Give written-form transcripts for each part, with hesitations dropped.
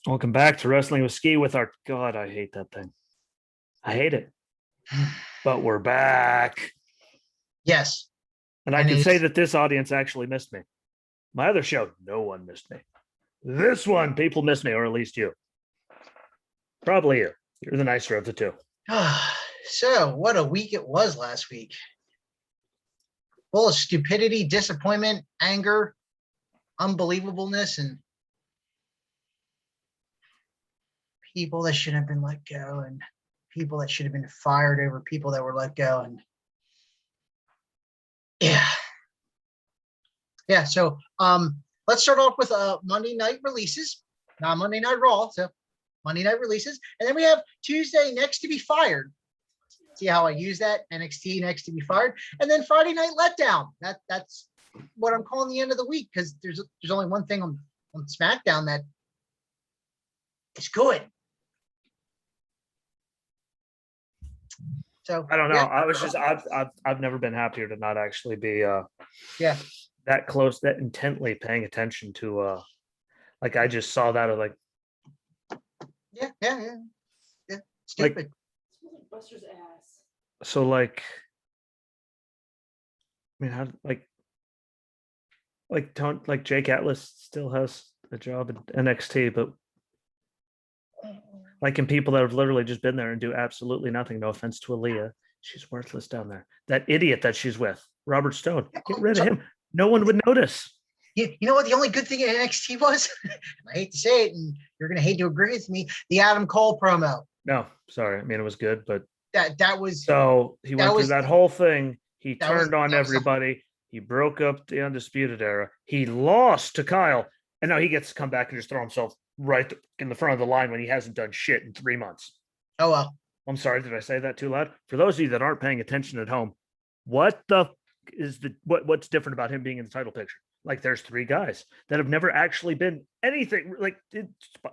Welcome back to Wrestling with Ski with our God. I hate that thing. I hate it, but we're back. Yes. And I can say that this audience actually missed me. My other show, no one missed me. This one, people missed me, or at least you. Probably you. You're the nicer of the two. So, what a week it was last week. Full of stupidity, disappointment, anger, unbelievableness, and people that should have been let go, and people that should have been fired over people that were let go. And yeah. So, let's start off with Monday night releases, not Monday Night Raw. So, Monday night releases, and then we have Tuesday next to be fired. See how I use that? NXT next to be fired, and then Friday Night Letdown. That's what I'm calling the end of the week, because there's only one thing on SmackDown that is good. So I don't know. Yeah. I've never been happier to not actually be that close, that intently paying attention to like I just saw that of like yeah. Stupid. Like, Buster's ass. So like, I mean, how like Jake Atlas still has a job in NXT, but like in people that have literally just been there and do absolutely nothing. No offense to Aaliyah, she's worthless down there. That idiot that she's with, Robert Stone, get rid of him. No one would notice. You know what? The only good thing in NXT was, I hate to say it, and you're going to hate to agree with me, the Adam Cole promo. No, sorry. I mean, it was good, but that was so he went through that whole thing. He turned on everybody. He broke up the Undisputed Era. He lost to Kyle, and now he gets to come back and just throw himself right in the front of the line when he hasn't done shit in 3 months. Oh, well. I'm sorry. Did I say that too loud? For those of you that aren't paying attention at home, what's different about him being in the title picture? Like, there's 3 guys that have never actually been anything like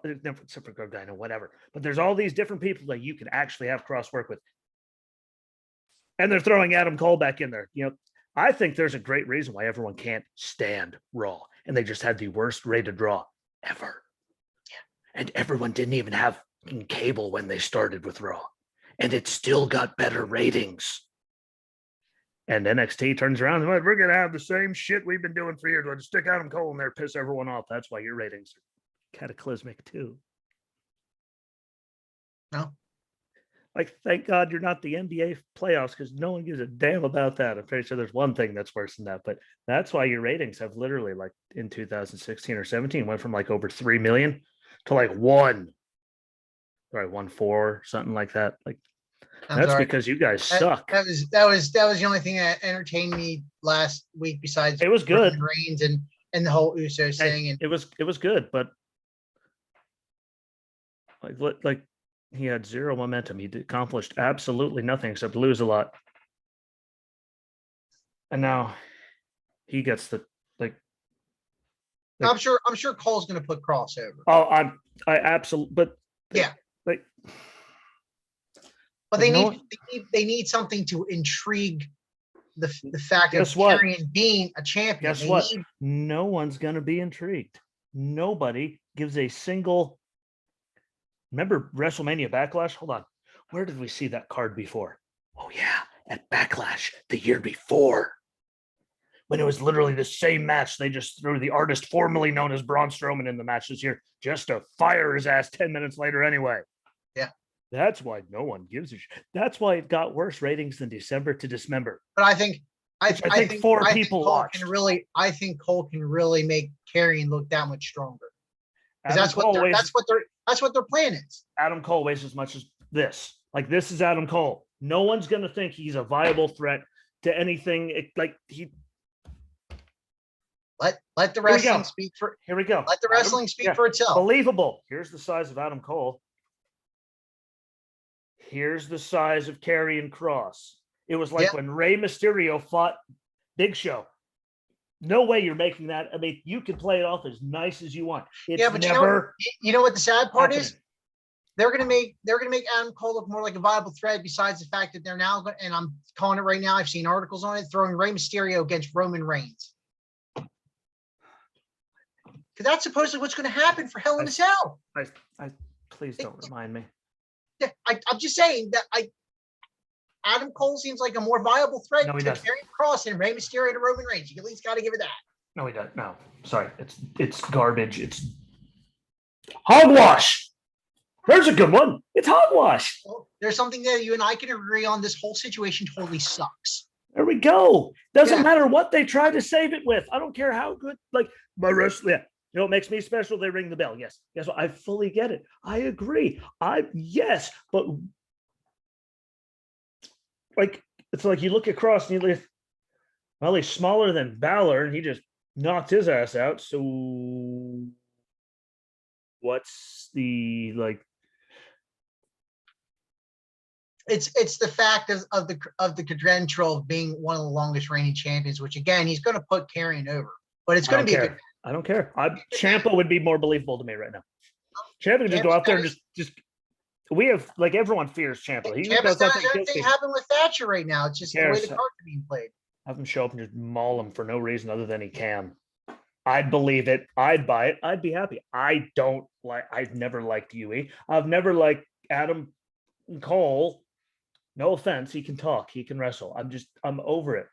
never, except for Gargano, whatever. But there's all these different people that you can actually have cross work with. And they're throwing Adam Cole back in there. You know, I think there's a great reason why everyone can't stand Raw. And they just had the worst rated Raw ever. Yeah. And everyone didn't even have cable when they started with Raw. And it still got better ratings. And NXT turns around and we're going to have the same shit we've been doing for years. Let's stick Adam Cole in there, piss everyone off. That's why your ratings are cataclysmic too. No. Like, thank God you're not the NBA playoffs, because no one gives a damn about that. I'm pretty sure there's one thing that's worse than that, but that's why your ratings have literally, like in 2016 or 17, went from like over 3 million to like 1.4, something like that. Like, that's because you guys suck. That was the only thing that entertained me last week, besides it was good. Reigns and the whole Usos thing. And it was good, but like he had zero momentum. He accomplished absolutely nothing except lose a lot. And now he gets I'm sure Cole's going to put Cross over. Oh, I absolutely, but yeah, like. But they need something to intrigue the fact of Karrion being a champion. Guess what? No one's going to be intrigued. Nobody gives a single. Remember WrestleMania Backlash? Hold on. Where did we see that card before? Oh, yeah. At Backlash the year before. When it was literally the same match. They just threw the artist formerly known as Braun Strowman in the match this year just to fire his ass 10 minutes later anyway. Yeah. That's why no one gives a shit. That's why it got worse ratings than December to Dismember. But I think four people watched. I think Cole can really make Karrion look that much stronger. That's what their plan is. Adam Cole weighs as much as this. Like, this is Adam Cole. No one's gonna think he's a viable threat to anything. Like, he. Let the wrestling speak for. Here we go. Let the wrestling speak for itself. Believable. Here's the size of Adam Cole. Here's the size of Karrion Kross. It was like when Rey Mysterio fought Big Show. No way you're making that. I mean, you can play it off as nice as you want. It's but never you know what the sad part is? They're gonna make Adam Cole look more like a viable threat. Besides the fact that they're now, and I'm calling it right now, I've seen articles on it, throwing Rey Mysterio against Roman Reigns. Because that's supposedly what's going to happen for Hell in a Cell. I please don't remind me. Yeah, I'm just saying that Adam Cole seems like a more viable threat No, he to doesn't. Karrion Kross and Rey Mysterio to Roman Reigns. You at least got to give it that. No, he doesn't. No, sorry. It's garbage. It's hogwash. There's a good one. It's hogwash. Well, there's something that you and I can agree on. This whole situation totally sucks. There we go. Doesn't Yeah. matter what they try to save it with. I don't care how good. Like my wrestling. Yeah. You know what makes me special? They ring the bell. Yes. Guess what? I fully get it. I agree. Yes, but like it's like you look across and you live. Well, he's smaller than Balor, and he just knocked his ass out. So what's the like? It's the fact of the credential being one of the longest reigning champions, which again he's going to put Karrion over, but it's I going don't to be a care. good. I don't care. Ciampa would be more believable to me right now. Ciampa can just go out there and just. We have like everyone fears Ciampa. He Ciampa's goes out done there and kills everything people. happened with Thatcher right now. It's just the way cares? the cards are being played. Have him show up and just maul him for no reason other than he can. I'd believe it. I'd buy it. I'd be happy. I've never liked UE. I've never liked Adam Cole. No offense. He can talk. He can wrestle. I'm over it.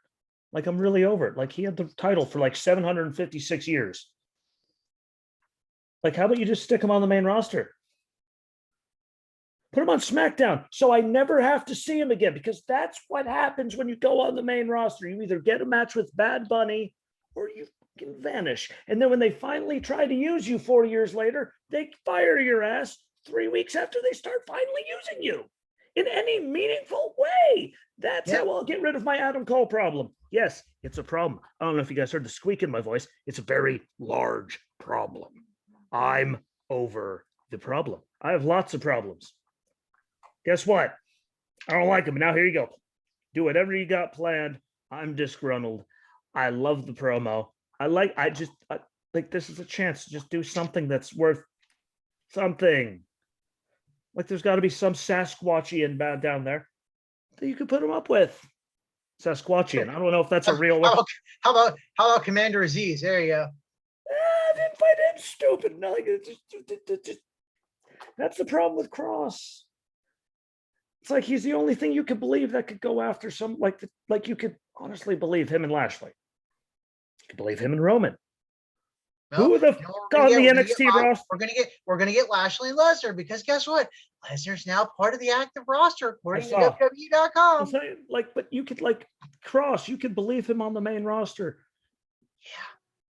Like, I'm really over it. Like, he had the title for like 756 years. Like, how about you just stick him on the main roster? Put him on SmackDown so I never have to see him again, because that's what happens when you go on the main roster. You either get a match with Bad Bunny or you can vanish. And then when they finally try to use you 4 years later, they fire your ass 3 weeks after they start finally using you in any meaningful way. That's how I'll get rid of my Adam Cole problem. Yes, it's a problem. I don't know if you guys heard the squeak in my voice. It's a very large problem. I'm over the problem. I have lots of problems. Guess what? I don't like him. Now here you go. Do whatever you got planned. I'm disgruntled. I love the promo. I like this is a chance to just do something that's worth something. Like there's got to be some Sasquatchian bad down there that you could put him up with. Sasquatchian. I don't know if that's a real one. How about Commander Aziz? There you go. I didn't find him stupid. No, like, just, that's the problem with Cross. It's like he's the only thing you could believe that could go after some like you could honestly believe him and Lashley. You could believe him and Roman. No, Who the fuck on the NXT roster? We're gonna get Lashley and Lesnar, because guess what? Lesnar's now part of the active roster according to WWE.com. But you could Cross. You could believe him on the main roster. Yeah.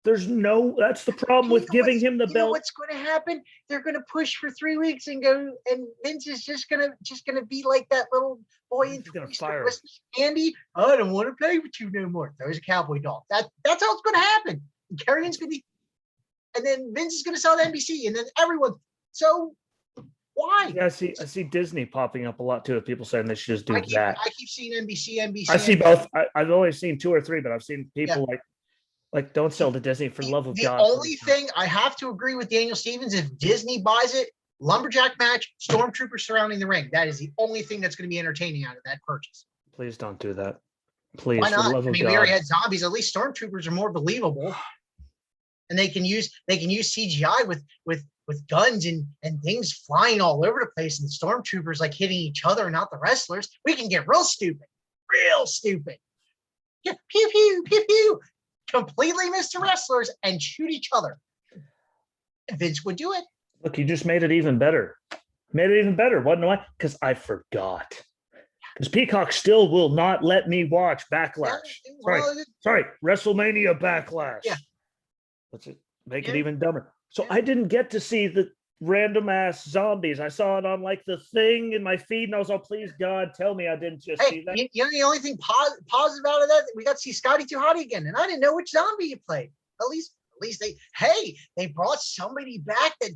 That's the problem with giving him the belt. You know what's going to happen? They're going to push for 3 weeks and go, and Vince is just gonna be like that little boy in Christmas candy. I don't want to play with you no more. There's a cowboy dog. That's how it's going to happen. And Karrion's going to be, and then Vince is going to sell to NBC, and then everyone. So why? Yeah, I see Disney popping up a lot too. Of people saying they should just do that. I keep seeing NBC. I see both. I've only seen 2 or 3, but I've seen people like don't sell to Disney for the love of God. The only thing I have to agree with Daniel Stevens, if Disney buys it, lumberjack match, stormtroopers surrounding the ring. That is the only thing that's going to be entertaining out of that purchase. Please don't do that. Please, why not? For the love of we God. already had zombies. At least stormtroopers are more believable, and they can use CGI with guns and things flying all over the place, and the stormtroopers like hitting each other, not the wrestlers. We can get real stupid. Yeah, pew pew pew pew. Completely miss the wrestlers and shoot each other. And Vince would do it. Look, you just made it even better. Made it even better. What know I? Because I forgot. Because Peacock still will not let me watch Backlash. Sorry, WrestleMania Backlash. Yeah. Let's make it even dumber. So I didn't get to see the random ass zombies. I saw it on like the thing in my feed, and I was all, please God, tell me I didn't just see that. You know the only thing positive out of that, we got to see Scotty 2 Hotty again, and I didn't know which zombie you played. At least they brought somebody back that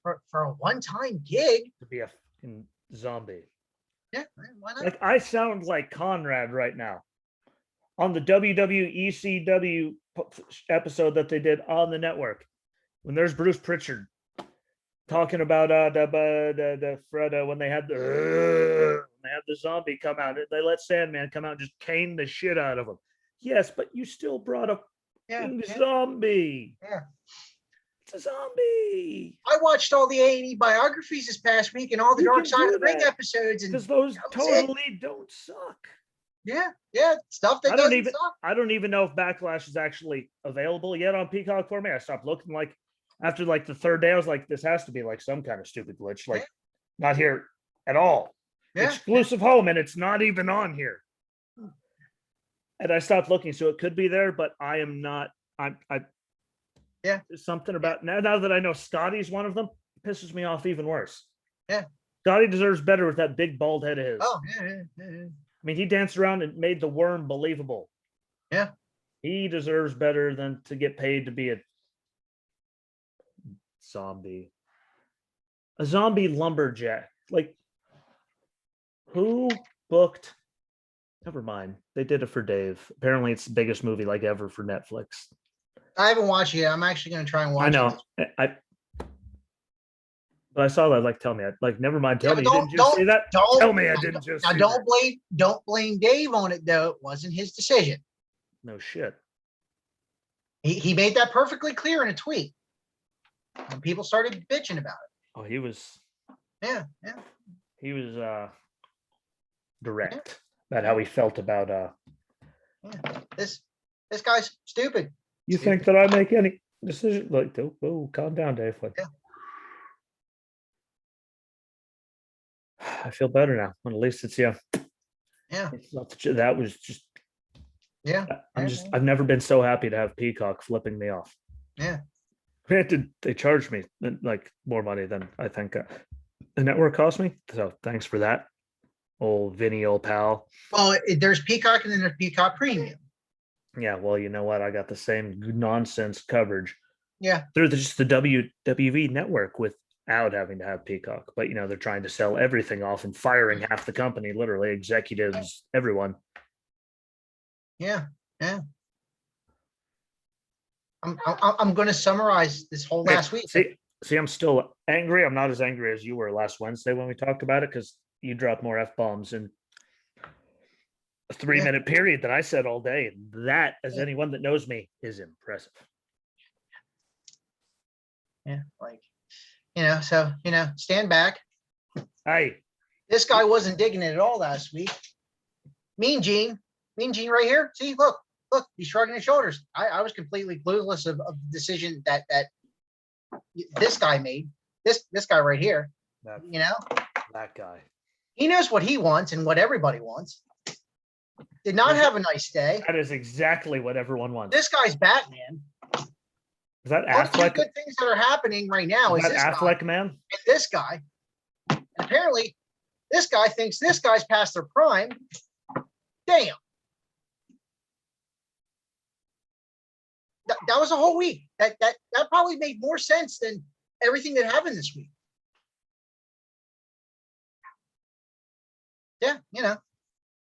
for a one-time gig To be a fucking zombie. Yeah, why not? Like I sound like Conrad right now on the WWECW episode that they did on the network. When there's Bruce Pritchard talking about the Fred when they had the zombie come out, they let Sandman come out and just cane the shit out of him. Yes, but you still brought a Yeah, fucking yeah, zombie. yeah. It's a zombie. I watched all the A&E biographies this past week and all the You Dark can Side of do the Ring that episodes, and because those that was it. totally don't suck. Yeah, yeah, stuff that I don't doesn't even suck. I don't even know if Backlash is actually available yet on Peacock for me. I stopped looking like after like the third day, I was like, this has to be like some kind of stupid glitch, like not here at all. Yeah, Exclusive home, and it's not even on here. And I stopped looking, so it could be there, but I am not. I Yeah. There's something about now that I know Scotty's one of them, pisses me off even worse. Yeah. Scotty deserves better with that big bald head of his. oh, yeah, yeah, yeah, yeah. I mean, he danced around and made the worm believable. Yeah. He deserves better than to get paid to be a zombie. A zombie lumberjack. Like, who booked? Never mind. They did it for Dave. Apparently, it's the biggest movie like ever for Netflix. I haven't watched it yet. I'm actually going to try and watch I know. But I saw that. Like, tell me. Like, never mind. Tell Yeah, me. You didn't just say that. Don't Tell me I now, didn't just. now say don't that. blame Dave on it though. It wasn't his decision. No shit. He made that perfectly clear in a tweet. And people started bitching about Oh, he was. it. Yeah, yeah. He was direct about how he felt about. Yeah. This guy's stupid. You think that I make any decision? Like, oh, calm down, Dave. Like, Yeah. I feel better now. At least it's Yeah, It's not that was just. yeah, I've never been so happy to have Peacock flipping me off. yeah. Granted, they charged me like more money than I think the network cost me. So thanks for that, old Vinny, old pal. Well, there's Peacock and then there's Peacock Premium. Yeah, well, you know what? I got the same nonsense coverage Yeah, through just the WWV network without having to have Peacock. But you know, they're trying to sell everything off and firing half the company, literally executives, everyone. yeah, yeah. I'm going to summarize this whole last week. See, I'm still angry. I'm not as angry as you were last Wednesday when we talked about it because you dropped more F-bombs in a 3-minute period than I said all day. And that, as anyone that knows me, is impressive. Yeah, like, so, stand back. Hey, This guy wasn't digging it at all last week. Mean Gene right here. See, look, he's shrugging his shoulders. I was completely clueless of the decision that this guy made. This guy right here, that guy. he knows what he wants and what everybody wants. Did not have a nice day. That is exactly what everyone wants. This guy's Batman. Is that All the Affleck? good things that are happening right now is Is this that guy Affleck, man? and this guy. And apparently, this guy thinks this guy's past their prime. Damn. That was a whole week. That probably made more sense than everything that happened this week. Yeah,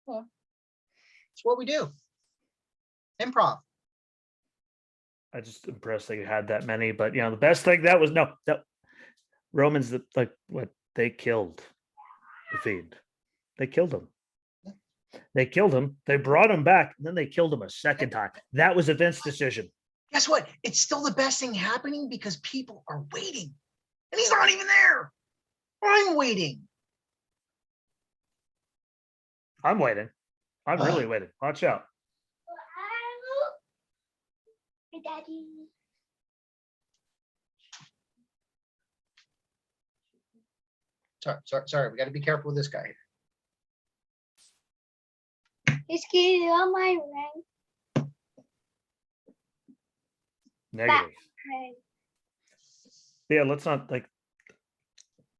well, it's what we do. Improv. I just impressed that you had that many, but the best thing that was that Romans that like what they killed the Fiend. They killed him. They killed him. They brought him back, and then they killed him a second time. That was a Vince decision. Guess what? It's still the best thing happening because people are waiting. And he's not even there. I'm waiting. I'm waiting. I'm really waiting. Watch out. Hey, Daddy. Sorry. We got to be careful with this guy. Excuse me, on my rank. Negative. Rank. Yeah, let's not like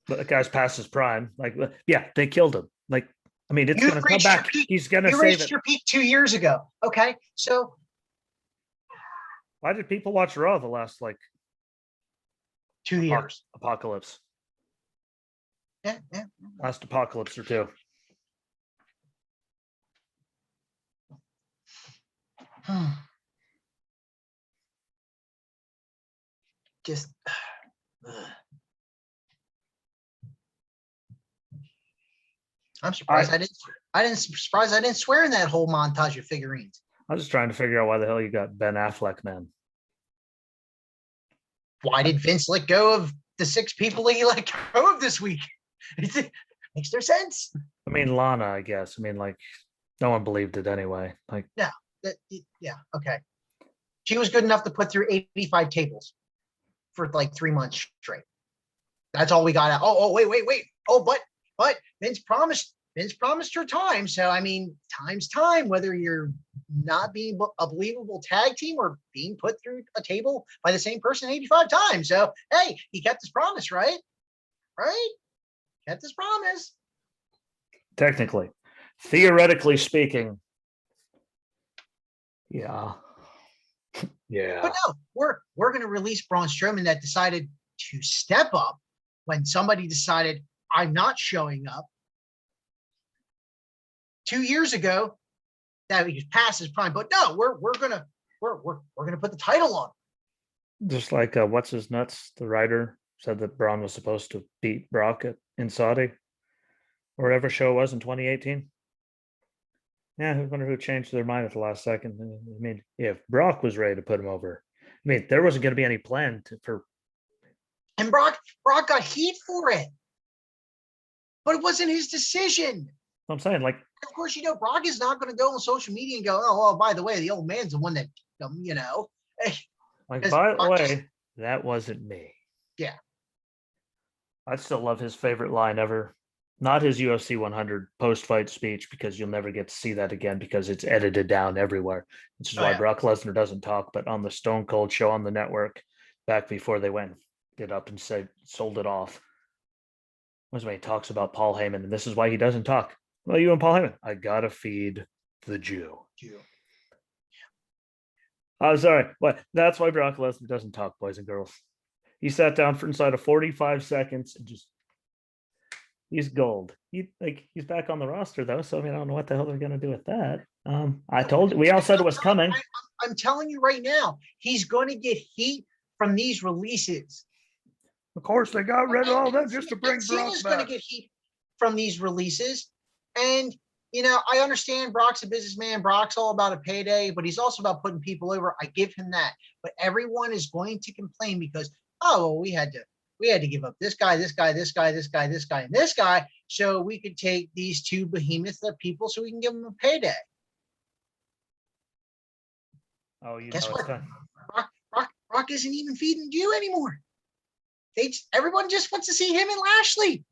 the guy's past his prime. Like, yeah, they killed him. Like, I mean, it's You've gonna come reached your back. peak. He's gonna You save reached it. your peak 2 years ago. Okay, so Why did people watch Raw the last like 2 years. apocalypse? Yeah. Last apocalypse or two. Just. I'm surprised I didn't swear in that whole montage of figurines. I was just trying to figure out why the hell you got Ben Affleck, man. Why did Vince let go of the 6 people he let go of this week? It makes no sense. I mean, Lana, I guess. I mean, like, no one believed it anyway. Like, Yeah, okay. She was good enough to put through 85 tables for like 3 months straight. That's all we got out. Oh, wait. Oh, but Vince promised her time. So I mean, time's time, whether you're not being a believable tag team or being put through a table by the same person 85 times. So hey, he kept his promise, right? Right? Kept his promise. technically, theoretically speaking, yeah. Yeah. But no, we're gonna release Braun Strowman that decided to step up when somebody decided I'm not showing up. 2 years ago, that he was past his prime. But no, we're gonna put the title on. Just like what's his nuts, the writer said that Braun was supposed to beat Brock in Saudi, or whatever show it was in 2018. Yeah, I wonder who changed their mind at the last second. I mean, if Brock was ready to put him over, I mean, there wasn't going to be any plan for. And Brock got heat for it, but it wasn't his decision. I'm saying, like, Of course, Brock is not going to go on social media and go, "Oh, well, by the way, the old man's the one that, like Because by the Brock just- way, that wasn't me. Yeah. I still love his favorite line ever. Not his UFC 100 post-fight speech, because you'll never get to see that again because it's edited down everywhere. Which is Oh, why yeah. Brock Lesnar doesn't talk. But on the Stone Cold show on the network, back before they went it up and said sold it off, was when he talks about Paul Heyman, and this is why he doesn't talk. Well, you and Paul Heyman, I gotta feed the Jew. I'm sorry, but that's why Brock Lesnar doesn't talk, boys and girls. He sat down for inside of 45 seconds and just he's gold. He's back on the roster though, so I mean I don't know what the hell they're gonna do with that. I told we all said it was coming. I'm telling you right now, he's going to get heat from these releases. Of course, they got rid of all that just to bring Brock Cena's going to back. get heat from these releases, and I understand Brock's a businessman. Brock's all about a payday, but he's also about putting people over. I give him that, but everyone is going to complain because we had to give up this guy, and this guy, so we could take these 2 behemoths of people so we can give them a payday. Oh, you Guess know what? it's Brock isn't even feeding you anymore. Everyone just wants to see him and Lashley.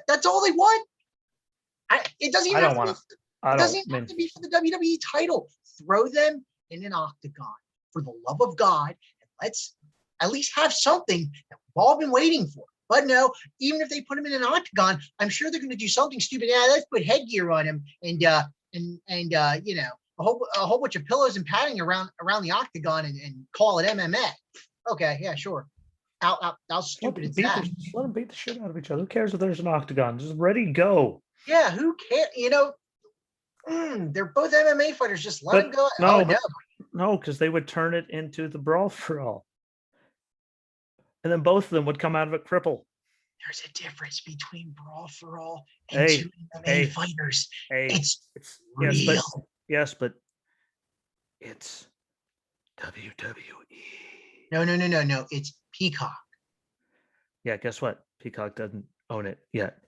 That's all they want. It doesn't even I have don't to want be, to. I it don't. doesn't even I have mean, to be for the WWE title. Throw them in an octagon for the love of God, and let's at least have something that we've all been waiting for. But no, even if they put him in an octagon, I'm sure they're going to do something stupid. Yeah, let's put headgear on him and a whole bunch of pillows and padding around the octagon and call it MMA. Okay, yeah, sure. How stupid is that? just let them beat the shit out of each other. Who cares if there's an octagon? Just ready, go. Yeah, who cares? They're both MMA fighters. Just let them go. No, because they would turn it into the brawl for all, and then both of them would come out of it crippled. There's a difference between brawl for all and 2 MMA fighters. It's real. Yes, but it's WWE. No. It's Peacock. Yeah, guess what? Peacock doesn't own it yet.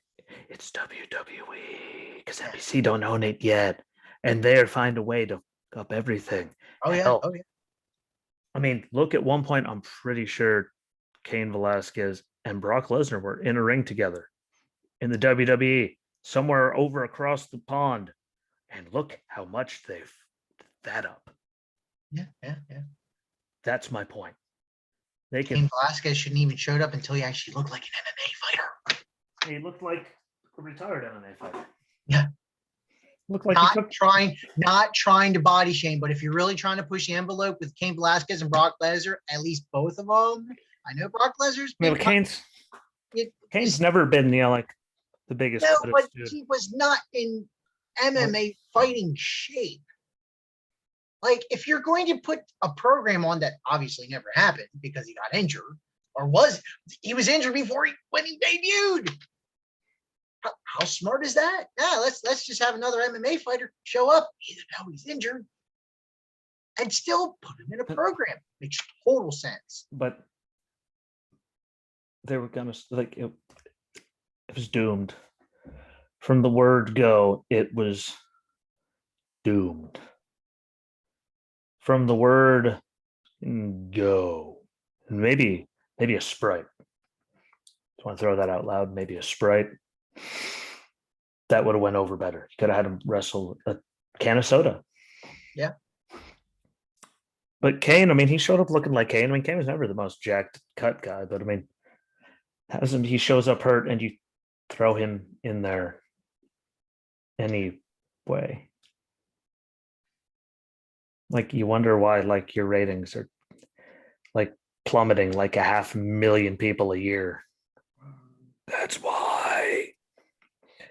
It's WWE because NBC don't own it yet, and they're find a way to up everything. Oh yeah. Hell, Oh yeah. I mean, look at one point. I'm pretty sure Cain Velasquez and Brock Lesnar were in a ring together in the WWE somewhere over across the pond, and look how much they've that up. Yeah. That's my point. They can. Cain Velasquez shouldn't even showed up until he actually looked like an MMA fighter. He looked like a retired MMA fighter. Yeah. Looked like not trying to body shame, but if you're really trying to push the envelope with Cain Velasquez and Brock Lesnar, at least both of them. I know Brock Lesnar's. I mean, Kane's never been, like the biggest. No, but he was not in MMA fighting shape. Like, if you're going to put a program on that obviously never happened because he got injured, or he was injured when he debuted. How smart is that? Yeah, let's just have another MMA fighter show up, even though he's injured. and still put him in a program. Makes total sense. But they were gonna like it was doomed. From the word go, it was doomed. From the word go, maybe a Sprite. Just want to throw that out loud. Maybe a Sprite. That would have went over better. You could have had him wrestle a can of soda. Yeah. But Kane, I mean, he showed up looking like Kane. I mean, Kane was never the most jacked cut guy, but I mean, hasn't he shows up hurt and you throw him in there anyway? Like you wonder why like your ratings are like plummeting like 500,000 people a year. That's why.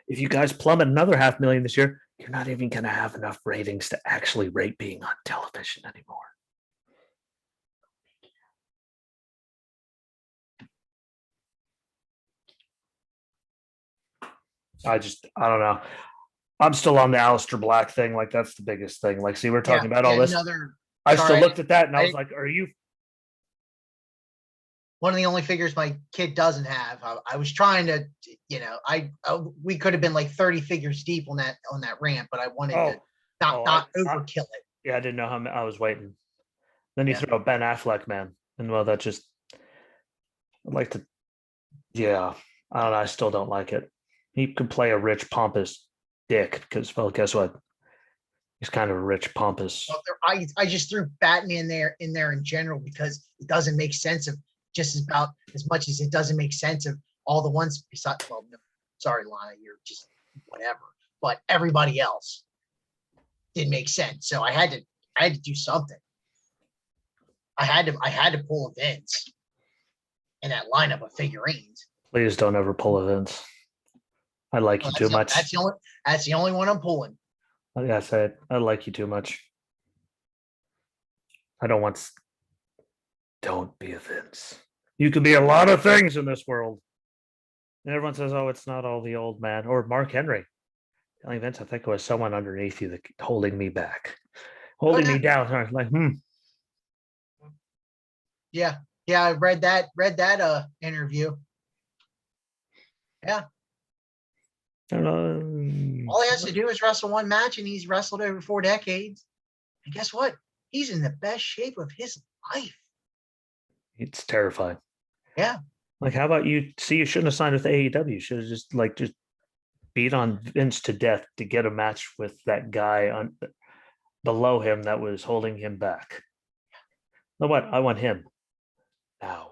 If you guys plummet another 500,000 this year, you're not even going to have enough ratings to actually rate being on television anymore. I don't know. I'm still on the Aleister Black thing. Like that's the biggest thing. Like, see, we're talking about all this. I still sorry, looked at that and I was I- like, are you? One of the only figures my kid doesn't have. I was trying to, we could have been like 30 figures deep on that ramp, but I wanted to not overkill it. Yeah, I didn't know how I was waiting. Then you Yeah. throw a Ben Affleck, man. And well, that just, I'd like to, yeah, I don't know. I still don't like it. He could play a rich, pompous dick because, well, guess what? He's kind of a rich, pompous. Well, I just threw Batman in there in general because it doesn't make sense of just about as much as it doesn't make sense of all the ones besides. Well, no, sorry, Lana, you're just whatever. But everybody else didn't make sense, so I had to do something. I had to pull a Vince in that lineup of figurines. Please don't ever pull a Vince. I like you too much. That's the only one I'm pulling. Yeah, I said I like you too much. I don't want. Don't be a Vince. You could be a lot of things in this world. And everyone says, "Oh, it's not all the old man." Or Mark Henry telling Vince, "I think it was someone underneath you that holding me back, holding me down." I was like, Yeah, I read that interview. Yeah. I don't know. All he has to do is wrestle one match, and he's wrestled over 4 decades. And guess what? He's in the best shape of his life. It's terrifying. Yeah. Like, how about you? See, you shouldn't have signed with AEW. You should have just beat on Vince to death to get a match with that guy on below him that was holding him back. You know what? I want him now.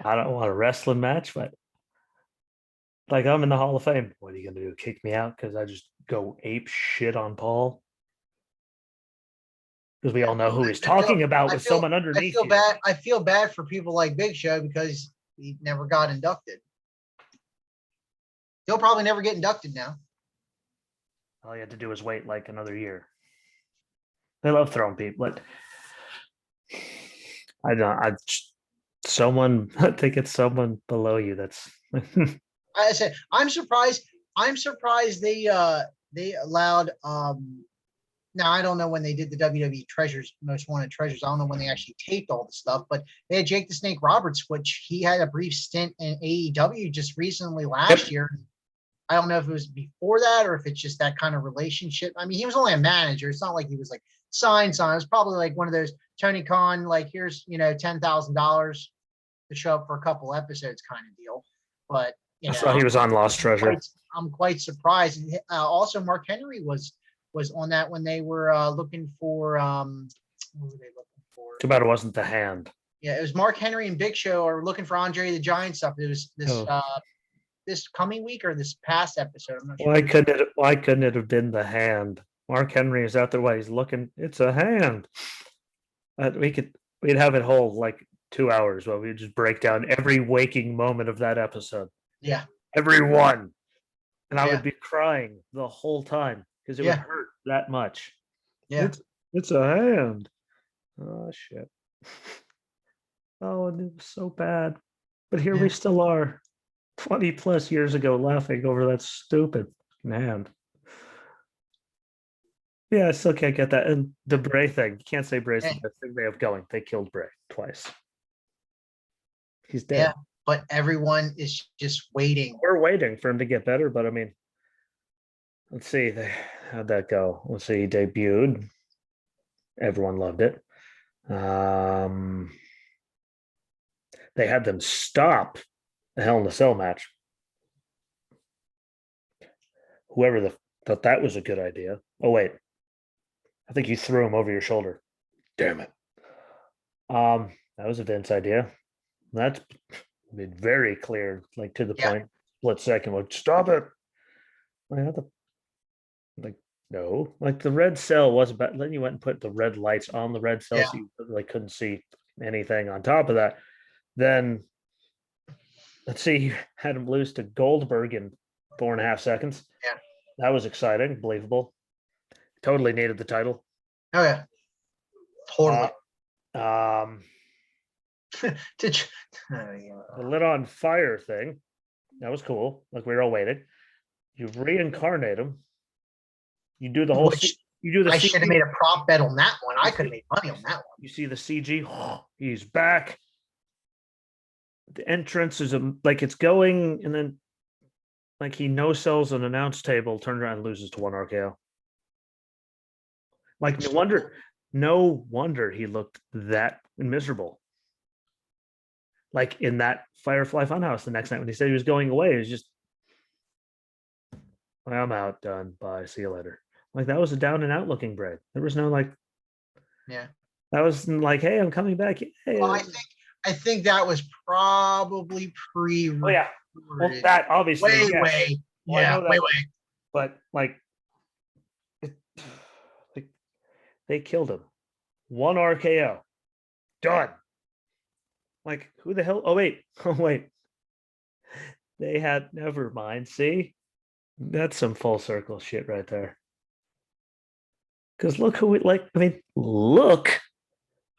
I don't want a wrestling match, but like I'm in the Hall of Fame. What are you gonna do? Kick me out because I just go ape shit on Paul? Because we all know who he's talking about with someone underneath you. I feel bad for people like Big Show because he never got inducted. He'll probably never get inducted now. All you had to do was wait like another year. They love throwing people, but I don't. I think it's someone below you. That's I said I'm surprised they allowed now I don't know when they did the WWE Treasures, Most Wanted Treasures. I don't know when they actually taped all the stuff, but they had Jake the Snake Roberts, which he had a brief stint in AEW just recently last year. I don't know if it was before that or if it's just that kind of relationship. I mean, he was only a manager. It's not like he was like signed. It was probably like one of those Tony Khan, like here's $10,000 to show up for a couple episodes kind of deal. But I saw he was on Lost Treasure. I'm quite surprised. And, also, Mark Henry was on that when they were looking for what were they looking for? Too bad it wasn't the Hand. Yeah, it was Mark Henry and Big Show are looking for Andre the Giant stuff. It was this this coming week or this past episode. I'm not sure. Why couldn't it have been the Hand? Mark Henry is out there while he's looking. It's a hand. We'd have it whole like 2 hours where we'd just break down every waking moment of that episode. Yeah. Every one. And I would be crying the whole time because it would hurt that much. Yeah. It's a hand. Oh shit. Oh, and it was so bad. But here we still are 20 plus years ago laughing over that stupid hand. Yeah, I still can't get that. And the Bray thing, you can't say Bray's the Eh, best thing they have going. They killed Bray twice. He's Yeah, dead. but everyone is just waiting. We're waiting for him to get better, but I mean, let's see. How'd that go? Let's see. He debuted. Everyone loved it. They had them stop the Hell in a Cell match. Whoever thought that was a good idea. Oh wait, I think you threw him over your shoulder. Damn it. That was a Vince idea. That's been very clear, like to the Yeah. point. Split second. Like, stop it. Like, no, like the red cell wasn't bad. Then you went and put the red lights on the red cell, Yeah. so you like couldn't see anything on top of that. Then let's see, you had him lose to Goldberg in 4.5 seconds. Yeah. That was exciting, believable. Totally needed the title. Oh yeah, totally. Did you- oh, yeah. The lit on fire thing, that was cool. Like we were all waiting. You reincarnate him. You do the whole. Which You do the. I should have CG. made a prop bet on that one. I could have made money on that one. You see the CG. He's back. The entrance is like it's going, and then like he no sells an announce table, turns around and loses to one RKO. Like no wonder he looked that miserable. Like in that Firefly Funhouse the next night when he said he was going away, it was just, I'm out, done, bye, see you later. Like that was a down and out looking Bray. There was no like, Yeah. that was like, hey, I'm coming back. Hey, Well, I think that was probably pre. oh yeah, well that obviously, way, yes. way, Well, I yeah, know that, way, way. but like, like they killed him. One RKO, done. Like who the hell? Oh wait, oh wait. They had never mind. See, that's some full circle shit right there. Because look who it like. I mean, look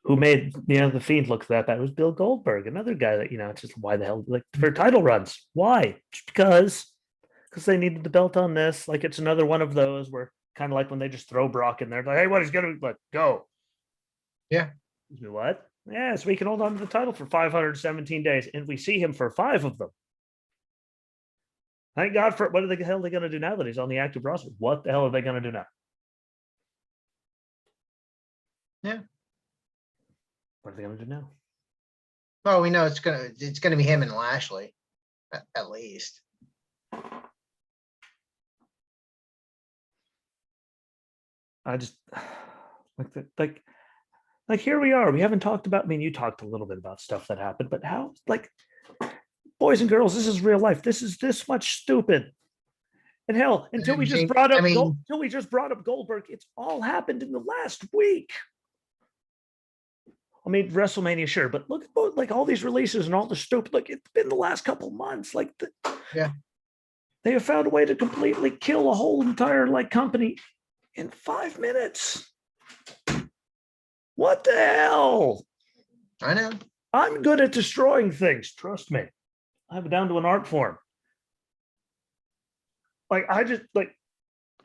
who made the Fiend look that bad. It was Bill Goldberg, another guy that it's just why the hell like for title runs. Why? Just because they needed the belt on this. Like it's another one of those where kind of like when they just throw Brock in there, like, hey, what he's gonna like go. Yeah. What? Yes, we can hold on to the title for 517 days, and we see him for 5 of them. Thank God for what the hell are they going to do now that he's on the active roster? What the hell are they going to do now? Yeah. What are they going to do now? Well, we know it's gonna be him and Lashley, at least. I just like here we are. We haven't talked about. I mean, you talked a little bit about stuff that happened, but how like boys and girls, this is real life. This is this much stupid. And hell, until we just brought up Goldberg, it's all happened in the last week. I mean, WrestleMania, sure, but look at like all these releases and all the stupid. Like it's been the last couple months. Like they have found a way to completely kill a whole entire like company in 5 minutes. What the hell? I know. I'm good at destroying things. Trust me. I have it down to an art form. Like I just like,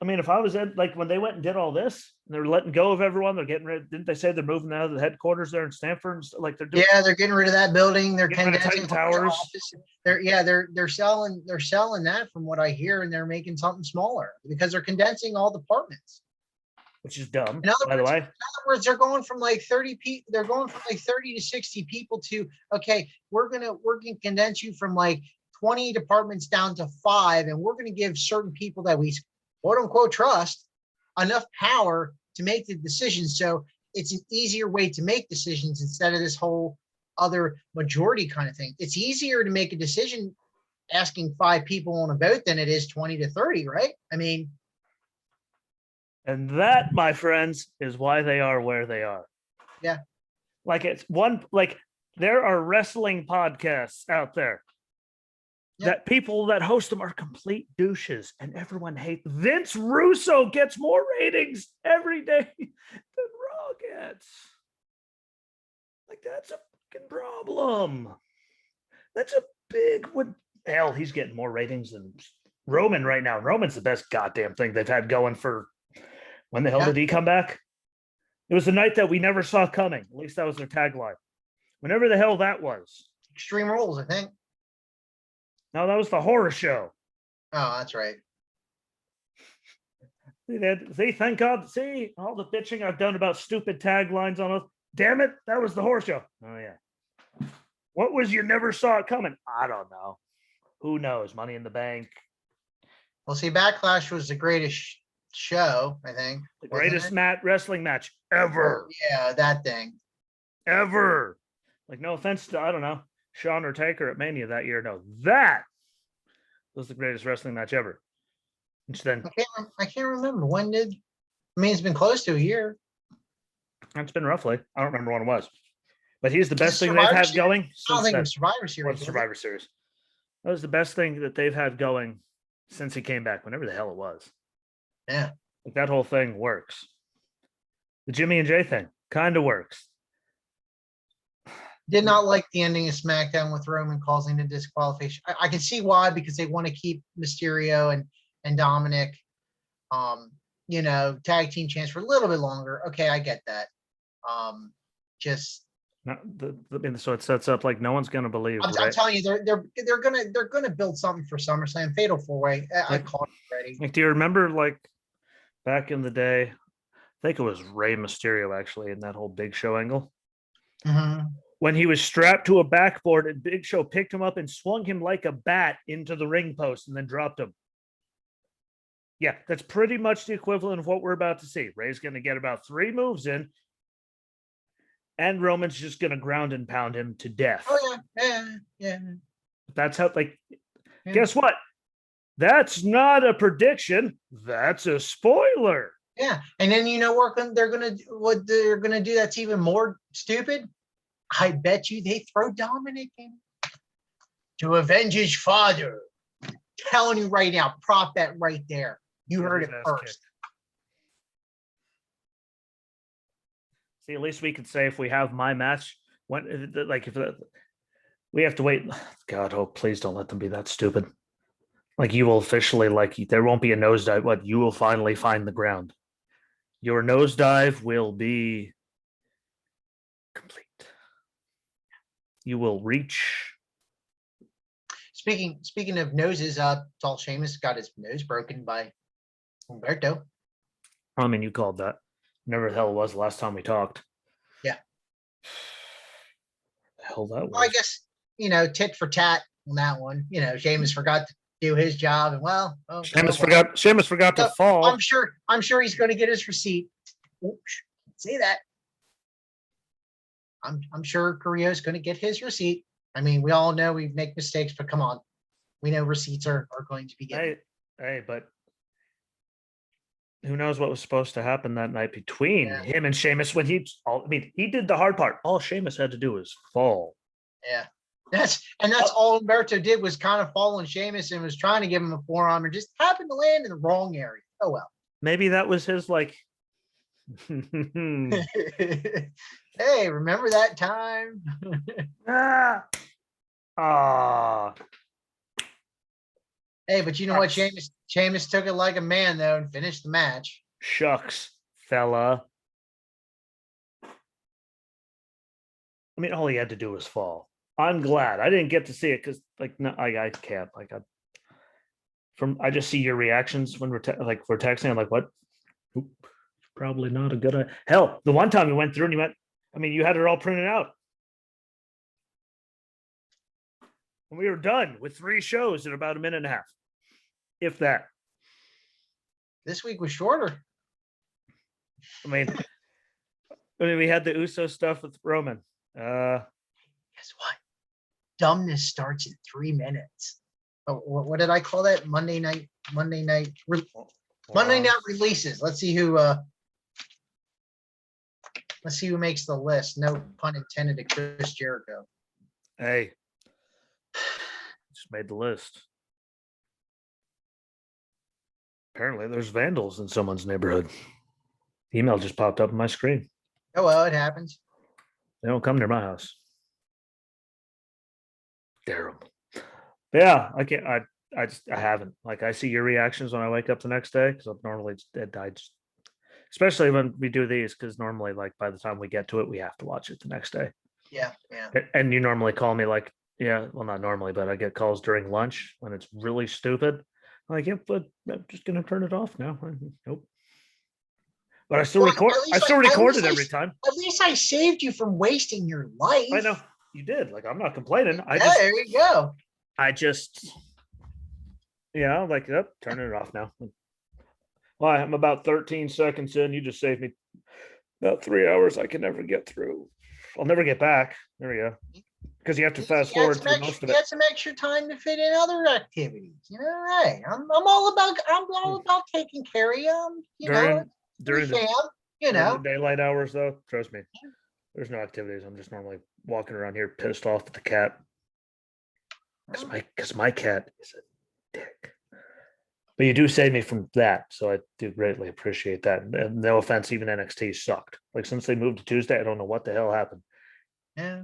I mean, if I was in like when they went and did all this, and they're letting go of everyone, they're getting rid. Didn't they say they're moving out of the headquarters there in Stanford? Like they're doing. Yeah, they're getting rid of that building. They're Getting rid of condensing Titan Towers. office. They're selling that from what I hear, and they're making something smaller because they're condensing all departments. Which is dumb, In other by the way. In other words, they're going from like 30 people. They're going from like 30 to 60 people to okay. We're gonna condense you from like 20 departments down to 5, and we're gonna give certain people that we quote unquote trust enough power to make the decisions. So it's an easier way to make decisions instead of this whole other majority kind of thing. It's easier to make a decision asking 5 people on a vote than it is 20 to 30, right? I mean, And that, my friends, is why they are where they are. Yeah. Like it's one, like there are wrestling podcasts out there that people that host them are complete douches and everyone hates. Vince Russo gets more ratings every day than Raw gets. Like that's a fucking problem. That's a big one. Hell, he's getting more ratings than Roman right now. Roman's the best goddamn thing they've had going for When the hell Yeah. did he come back? It was the night that we never saw coming. At least that was their tagline. Whenever the hell that was. Extreme Rules, I think. No, that was the horror show. Oh, that's right. See, thank God. See, all the bitching I've done about stupid taglines on us. Damn it, that was the horror show. Oh, yeah. What was you never saw it coming? I don't know. Who knows? Money in the Bank. Well, see, Backlash was the greatest show, I think. The wasn't greatest it? wrestling match ever. Yeah, that thing. Ever. Like, no offense to, I don't know, Shawn or Taker at Mania that year. No, that was the greatest wrestling match ever. Which then, I can't remember. When did, I mean, it's been close to a year. it's been roughly, I don't remember when it was. But he's the best thing they've Survivor had Series? going I don't since think it then. was Survivor Or Series. the was it? Survivor Series. That was the best thing that they've had going since he came back, whenever the hell it was. Yeah. Like, that whole thing works. The Jimmy and Jay thing kind of works. Did not like the ending of SmackDown with Roman causing the disqualification. I can see why, because they want to keep Mysterio and Dominic, tag team chance for a little bit longer. Okay, I get that. Just Not so it sets up like no one's gonna believe, I'm right? telling you, they're gonna build something for SummerSlam. Fatal 4-way. I Like- called it already. Like, do you remember like back in the day? I think it was Rey Mysterio actually in that whole Big Show angle. Mhm. When he was strapped to a backboard and Big Show picked him up and swung him like a bat into the ring post and then dropped him. Yeah, that's pretty much the equivalent of what we're about to see. Ray's going to get about 3 moves in, and Roman's just going to ground and pound him to death. Oh yeah. That's how, like, Yeah. guess what? That's not a prediction. That's a spoiler. Yeah, and then you know what they're gonna do that's even more stupid. I bet you they throw Dominic in to avenge his father. Telling you right now, prop that right there. You Get heard his it ass first. kicked. See, at least we could say if we have my match, when like if we have to wait. God, oh please don't let them be that stupid. Like, you will officially, like, there won't be a nosedive. What, you will finally find the ground. Your nosedive will be complete. You will reach. Speaking of noses, Tall Sheamus got his nose broken by Humberto. I mean, you called that. Never the hell it was the last time we talked. Yeah. The hell that Well, I was. guess tit for tat on that one. Sheamus forgot to do his job, and Sheamus forgot to No, fall. I'm sure he's going to get his receipt. Oops, say that. I'm sure Carrillo's going to get his receipt. I mean, we all know we make mistakes, but come on, we know receipts are going to be given. Hey, but who knows what was supposed to happen that night between Yeah. him and Sheamus when he did the hard part. All Sheamus had to do was fall. Yeah, that's all Humberto did was kind of fall on Sheamus and was trying to give him a forearm and just happened to land in the wrong area. Oh well. Maybe that was his like Hey, remember that time? ah. Hey, but you know what? Sheamus took it like a man though and finished the match. Shucks, fella. I mean, all he had to do was fall. I'm glad I didn't get to see it because, like, no, I can't. Like, I just see your reactions when we're texting. I'm like, what? Oop, probably not a good idea. Hell, the one time you went through and you went, I mean, you had it all printed out. And we were done with 3 shows in about a minute and a half, if that. This week was shorter. I mean, we had the USO stuff with Roman. Guess what? Dumbness starts in 3 minutes. Oh, what did I call that? Monday night releases. Let's see who makes the list. No pun intended to Chris Jericho. Hey, just made the list. Apparently, there's vandals in someone's neighborhood. Email just popped up on my screen. Oh well, it happens. They don't come near my house. Dare 'em. Yeah, I can't. I haven't. Like, I see your reactions when I wake up the next day because I'm normally dead. I just especially when we do these, because normally, like by the time we get to it, we have to watch it the next day. Yeah, yeah. And you normally call me like, yeah, well, not normally, but I get calls during lunch when it's really stupid. I'm like, yep, but I'm just gonna turn it off now. Nope. But I still Well, record. at I least still at record least it I every s- time. At least I saved you from wasting your life. I know you did. Like I'm not complaining. Yeah, there you go. I just, like, yep, turning it off now. Well, I'm about 13 seconds in. You just saved me about 3 hours. I can never get through. I'll never get back. There we go. Because you have to fast You had forward some through extra, most of you it. had some extra time to fit in other activities. You know, hey, I'm all about taking care of you. You know, During the fam. You during the know, daylight hours, though, trust me, there's no activities. I'm just normally walking around here pissed off at the cat because my cat is a dick. But you do save me from that, so I do greatly appreciate that. And no offense, even NXT sucked. Like since they moved to Tuesday, I don't know what the hell happened. yeah,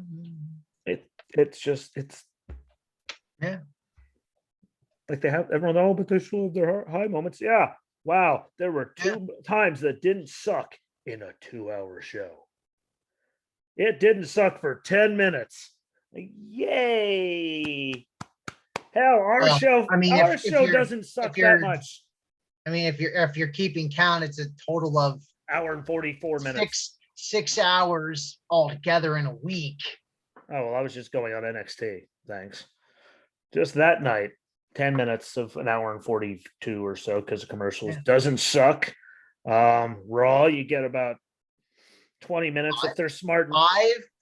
It's yeah. like they have everyone. Oh, but they still have their high moments. Yeah. Wow. There were Yeah. 2 times that didn't suck in a 2-hour show. It didn't suck for 10 minutes. Like, yay. Hell, Well, I mean, our if show you're doesn't suck if that you're much. I mean, if you're keeping count, it's a total of Hour and 44 minutes. 6 hours altogether in a week. Oh, well, I was just going on NXT. Thanks. Just that night, 10 minutes of an hour and 42 or so because of commercials Yeah. doesn't suck. Raw, you get about 20 minutes if they're smart.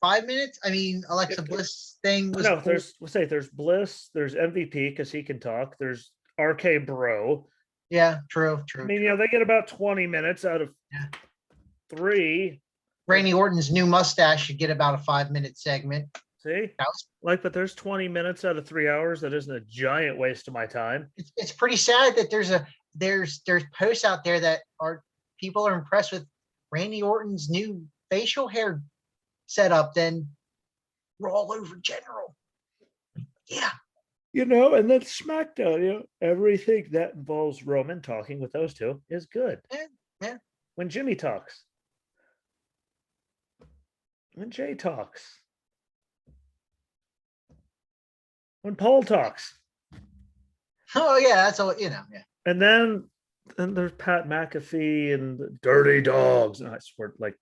5 minutes. I mean, Alexa If- Bliss thing was No, cool. there's Bliss, there's MVP because he can talk, there's RK Bro. Yeah, true, I true. mean, true. they get about 20 minutes out of Yeah. 3. Randy Orton's new mustache should get about a 5-minute segment. See? That was- But there's 20 minutes out of 3 hours. That isn't a giant waste of my time. It's pretty sad that there's posts out there that people are impressed with Randy Orton's new facial hair setup than Raw over General. Yeah, And then SmackDown, everything that involves Roman talking with those two is good. Yeah. When Jimmy talks, when Jay talks, when Paul talks, oh yeah, that's all. Yeah. and then there's Pat McAfee and the Dirty Dogs. And I swear, like,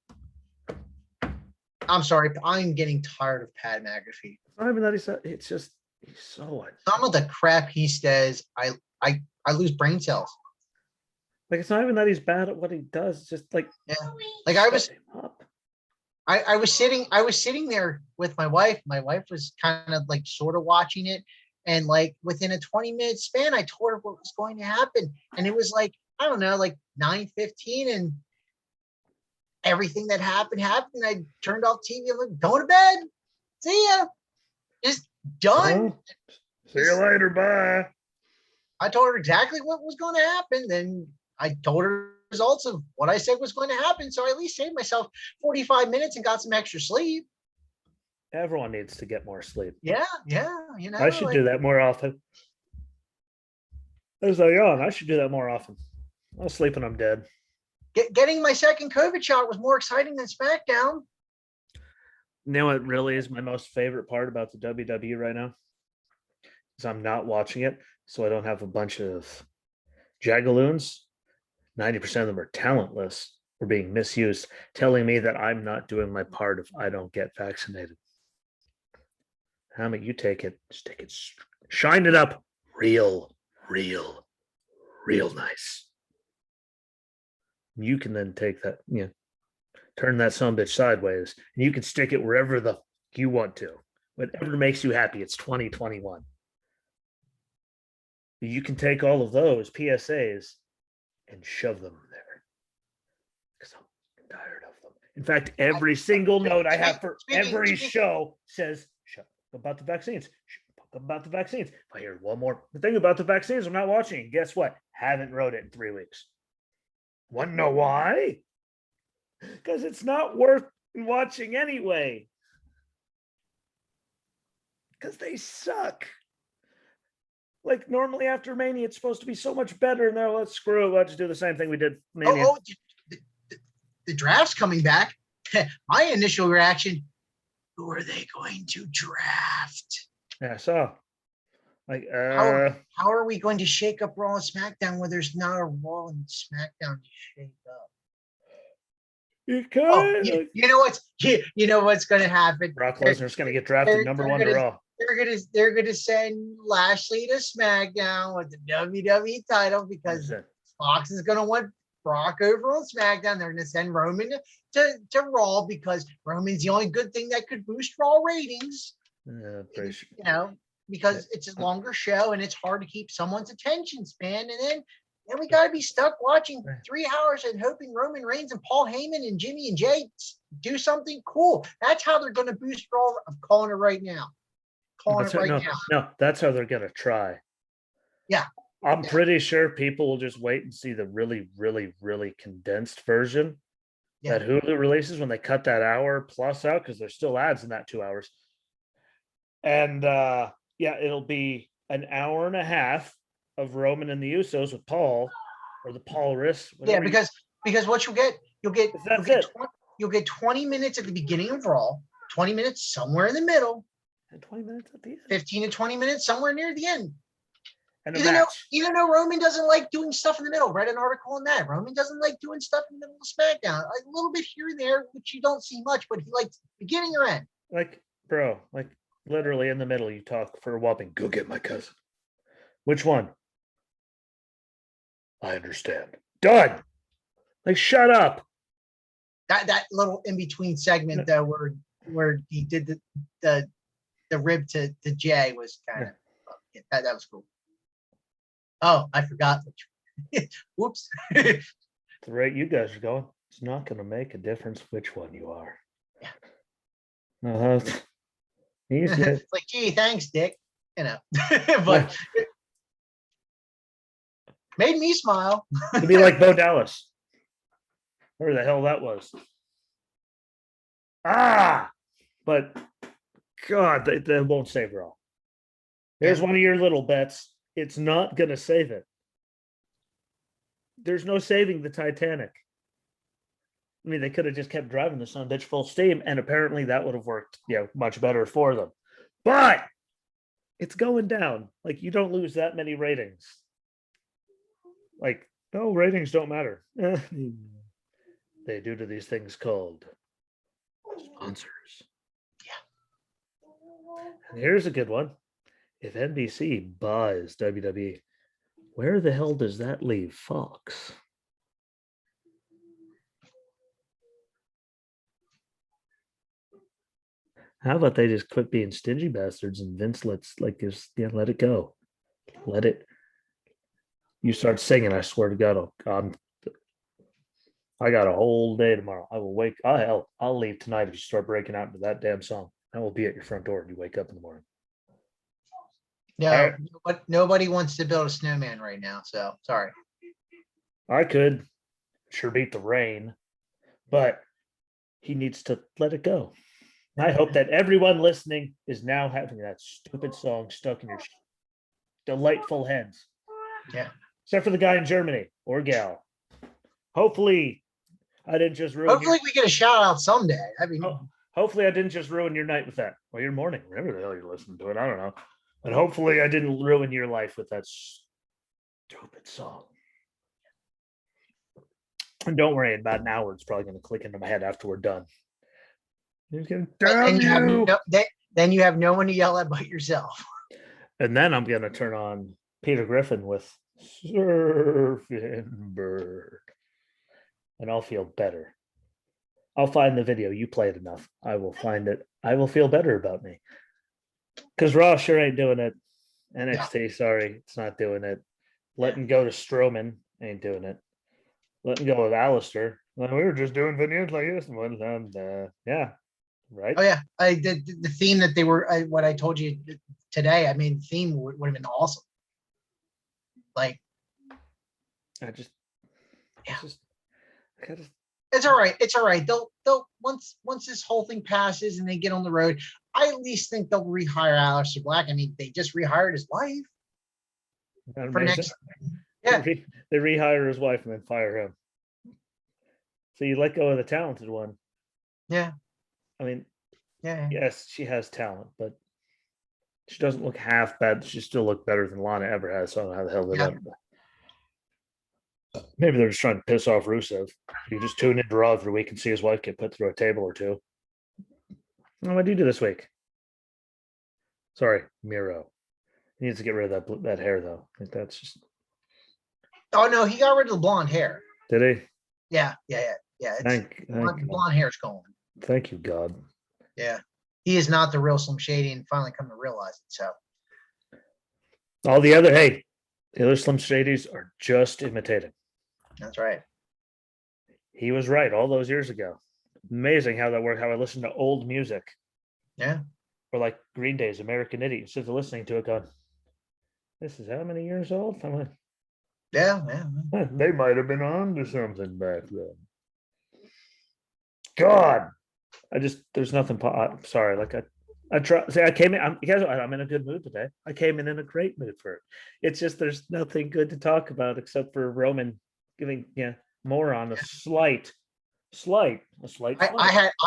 I'm sorry, I'm getting tired of Pat McAfee. not even that it's just he's so Some of the crap he says, I lose brain cells. like it's not even that he's bad at what he does. It's just like Yeah, like I was shut him up. I was sitting there with my wife. My wife was kind of like sort of watching it. And like within a 20-minute span, I told her what was going to happen. And it was like, I don't know, like 9:15 and everything that happened. I turned off TV. I'm like, going to bed. See ya. Just done. Oh, see you later. Bye. I told her exactly what was going to happen. Then I told her results of what I said was going to happen. So I at least saved myself 45 minutes and got some extra sleep. Everyone needs to get more sleep. Yeah. I should do that more often. As I yawn, I should do that more often. I'll sleep when I'm dead. Getting my second COVID shot was more exciting than SmackDown. You know what really is my most favorite part about the WWE right now? Is I'm not watching it, so I don't have a bunch of jagaloons. 90% of them are talentless or being misused, telling me that I'm not doing my part if I don't get vaccinated. How about you take it? Just take it, shine it up, real nice. You can then take that, turn that sumbitch sideways, and you can stick it wherever the you want to. Whatever makes you happy. It's 2021. You can take all of those PSAs and shove them there because I'm tired of them. In fact, every single note I have for every show says shut up about the vaccines. Shut up about the vaccines. If I hear one more thing about the vaccines, I'm not watching it. Guess what? Haven't wrote it in 3 weeks. Want to know why? Because it's not worth watching anyway. Because they suck. Like normally after Mania, it's supposed to be so much better. No, let's screw it. Let's do the same thing we did Mania. the draft's coming back. My initial reaction, who are they going to draft? Yeah, so like How are we going to shake up Raw and SmackDown when there's not a Raw and SmackDown to shake up? you Oh, could you know what's you know what's going to happen? Brock Lesnar's gonna get drafted number one to Raw. They're gonna send Lashley to SmackDown with the WWE title because Fox is gonna want Brock over on SmackDown. They're gonna send Roman to Raw because Roman's the only good thing that could boost Raw ratings. Pretty sure. You know, because it's a longer show and it's hard to keep someone's attention span. And then we got to be stuck watching 3 hours and hoping Roman Reigns and Paul Heyman and Jimmy and Jay do something cool. That's how they're going to boost Raw. I'm calling it right now. No, that's how they're gonna try. Yeah. I'm pretty sure people will just wait and see the really, really, really condensed version that Hulu releases when they cut that hour plus out because there's still ads in that 2 hours. And it'll be an hour and a half of Roman and the Usos with Paul or the Paulrus. Yeah, because what you'll get 20 minutes at the beginning of Raw, 20 minutes somewhere in the middle, and 20 minutes at the end. 15 to 20 minutes somewhere near the end. And Even though Roman doesn't like doing stuff in the middle, read an article on that. Roman doesn't like doing stuff in the middle of SmackDown. A little bit here and there, which you don't see much, but he likes beginning or end. Like, bro, like literally in the middle, you talk for a whopping, go get my cousin. Which one? I understand. Done. Like, shut up. That little in between segment though, where he did the rib to Jay was kind of that was cool. Oh, I forgot. Whoops. The rate you guys are going, it's not going to make a difference which one you are. Yeah. It's like, gee, thanks, Dick. You know, but made me smile. It'd be like Bo Dallas. Where the hell that was. But God, they won't save Raw. There's one of your little bets. It's not going to save it. There's no saving the Titanic. I mean, they could have just kept driving the son of a bitch full steam, and apparently that would have worked, much better for them. But it's going down. Like, you don't lose that many ratings. Like, no, ratings don't matter. They do to these things called sponsors. Yeah. And here's a good one. If NBC buys WWE, where the hell does that leave Fox? How about they just quit being stingy bastards and Vince let it go. Let it. You start singing, I swear to God, I got a whole day tomorrow. I will wake. Oh hell, I'll leave tonight if you start breaking out into that damn song. I will be at your front door when you wake up in the morning. No, but nobody wants to build a snowman right now. So sorry. I could sure beat the rain, but he needs to let it go. I hope that everyone listening is now having that stupid song stuck in your delightful heads. Yeah. Except for the guy in Germany or gal. Hopefully, I didn't just ruin. Hopefully, we get a shout out someday. I mean, hopefully, I didn't just ruin your night with that. Well, your morning, whatever the hell you're listening to it. I don't know. But hopefully, I didn't ruin your life with that stupid song. And don't worry, in about an hour, it's probably going to click into my head after we're done. then you have no one to yell at but yourself. And then I'm going to turn on Peter Griffin with Surfing Bird. And I'll feel better. I'll find the video. You played enough. I will find it. I will feel better about me. Because Raw sure ain't doing it. NXT, sorry, it's not doing it. Letting go to Strowman ain't doing it. Letting go of Alistair. Well, we were just doing videos like this one. Yeah. Right. Oh yeah, I did the theme that they were. What I told you today. I mean, theme would have been awesome. Like, it's all right. It's all right. They'll once this whole thing passes and they get on the road, I at least think they'll rehire Aleister Black. I mean, they just rehired his wife for next. Yeah, they rehire his wife and then fire him. So you let go of the talented one. Yeah, I mean, yeah. yes, she has talent, but she doesn't look half bad. She still look better than Lana ever has. So I don't know how the hell they Yeah. let her. Maybe they're just trying to piss off Rusev. You just tune into Raw every week and see his wife get put through a table or two. What do you do this week? Sorry, Miro. He needs to get rid of that hair though. I think that's just. Oh no, he got rid of the blonde hair. Did he? Yeah. It's Thank blonde, God. blonde hair's gone. Thank you, God. Yeah, he is not the real Slim Shady, and finally come to realize it. So All the other Slim Shadys are just imitating. that's right. He was right all those years ago. Amazing how that worked. How I listened to old music, Yeah, or like Green Day's American Idiot, instead of listening to it, going, "This is how many years old?" I'm like, yeah. they might have been on to something back then. God, there's nothing. I'm sorry. Like I try. See, I came in. I'm in a good mood today. I came in a great mood for it. It's just there's nothing good to talk about except for Roman giving more on a slight. I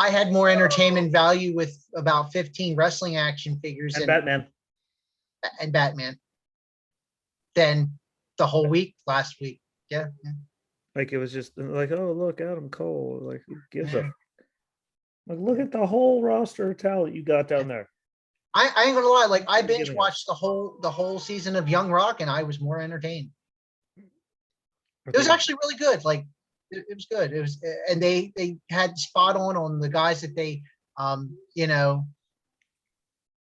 had more entertainment value with about 15 wrestling action figures And Batman. and Batman than the whole week last week. Yeah. Like it was just like, oh look, Adam Cole. Like who gives a Yeah. like look at the whole roster of talent you got down there. I ain't gonna lie, like I You're binge giving watched the whole season of Young Rock and I was more entertained. It was actually really good. Like it was good. It was, and they had spot on the guys that they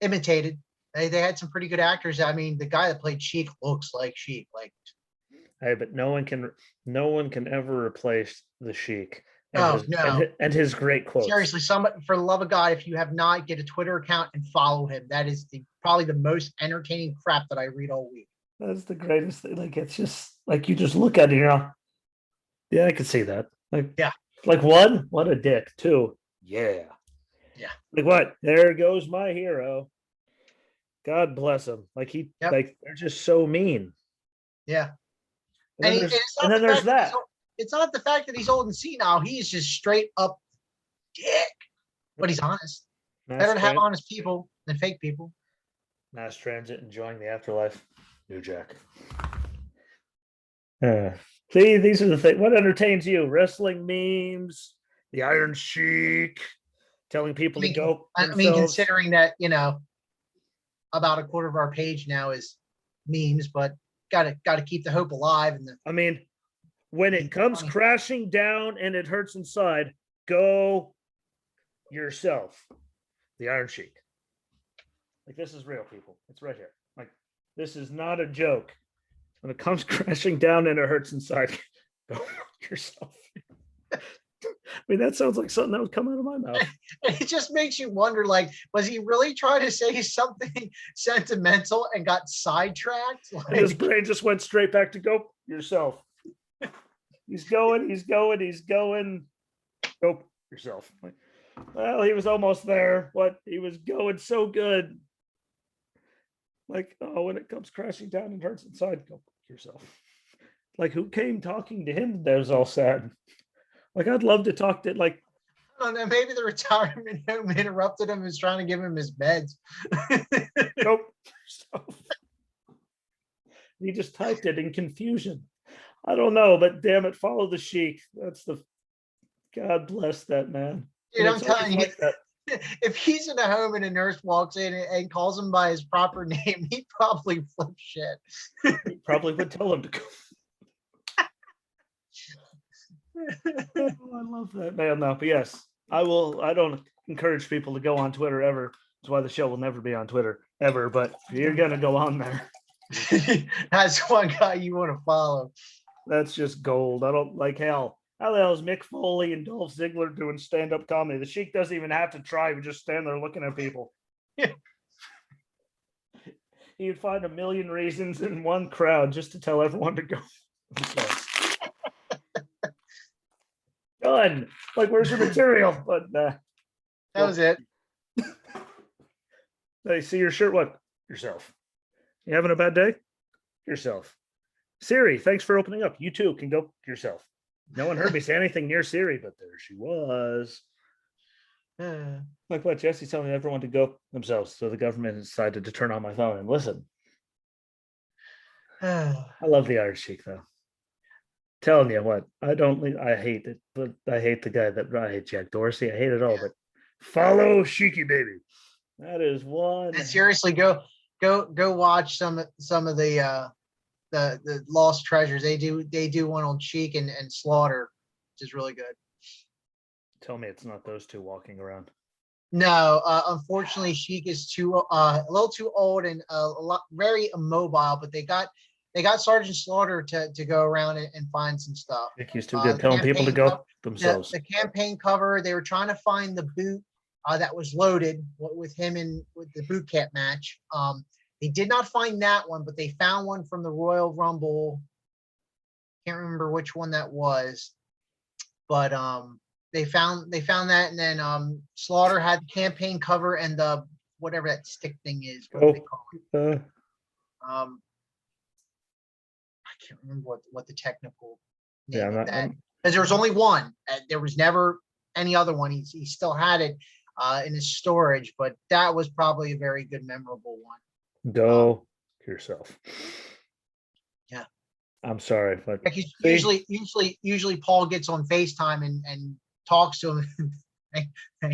imitated. They had some pretty good actors. I mean, the guy that played Sheik looks like Sheik. Like Hey, but no one can ever replace the Sheik and oh his no. and his great quotes. Seriously, somebody, for the love of God, if you have not, get a Twitter account and follow him. That is probably the most entertaining crap that I read all week. That's the greatest thing. Like it's just like you just look at it, yeah, I can see that. Like Yeah. Like one, what a dick. Two, yeah. Yeah. Like what? There goes my hero. God bless him. Like Yep. like they're just so mean. Yeah. And then there's that. It's not the fact that he's old and senile. He's just straight up dick. But he's honest. Better to have honest people than fake people. Mass transit, enjoying the afterlife. New Jack. See, these are the things. What entertains you? Wrestling memes, the Iron Sheik, telling people to go. I mean, considering that, about a quarter of our page now is memes, but gotta keep the hope alive. And I mean, when it comes crashing down and it hurts inside, go yourself. The Iron Sheik. Like this is real, people. It's right here. Like this is not a joke. When it comes crashing down and it hurts inside, go yourself. I mean, that sounds like something that would come out of my mouth. It just makes you wonder, like, was he really trying to say something sentimental and got sidetracked? Like, and his brain just went straight back to go yourself. He's going. Go yourself. Like, well, he was almost there. What? He was going so good. Like, oh, when it comes crashing down and hurts inside, go yourself. Like, who came talking to him that was all sad? Like, I'd love to talk to, like, I don't know, maybe the retirement home interrupted him and was trying to give him his meds. Nope. He just typed it in confusion. I don't know, but damn it, follow the Sheik. That's the God bless that man. Dude, I'm telling you, if he's in a home and a nurse walks in and calls him by his proper name, he'd probably flip shit. He probably would tell him to go. Oh, I love that man now. But yes, I don't encourage people to go on Twitter ever. That's why the show will never be on Twitter ever. But you're gonna go on there. That's one guy you want to follow. That's just gold. I don't like hell. How the hell is Mick Foley and Dolph Ziggler doing stand-up comedy? The Sheik doesn't even have to try. He just stand there looking at people. Yeah. He'd find a million reasons in one crowd just to tell everyone to go. Done. Like, where's your material? But that was it. Hey, see your shirt. What? Yourself. You having a bad day? Yourself. Siri, thanks for opening up. You too can go yourself. No one heard me say anything near Siri, but there she was. Like what Jesse's telling everyone to go themselves. So the government decided to turn on my phone and listen. I love the Irish Sheik though. Telling you what, I hate it, but I hate the guy that I hate Jack Dorsey. I hate it all, Yeah. but follow Sheiky baby. That is one. And seriously, go watch some of the Lost Treasures. They do one on Cheek and Slaughter, which is really good. Tell me it's not those two walking around. No, unfortunately, Sheik is a little too old and very immobile. But they got Sergeant Slaughter to go around and find some stuff. He's too good telling people to campaign go themselves. The campaign cover, they were trying to find the boot that was loaded with him with the boot camp match. They did not find that one, but they found one from the Royal Rumble. Can't remember which one that was, but they found that, and then Slaughter had the campaign cover and the whatever that stick thing is. What do they call it? I can't remember what the technical name of that, because there was only one. There was never any other one. He still had it in his storage, but that was probably a very good, memorable one. Go yourself. Yeah. I'm sorry, but Like usually Paul gets on FaceTime and talks to him and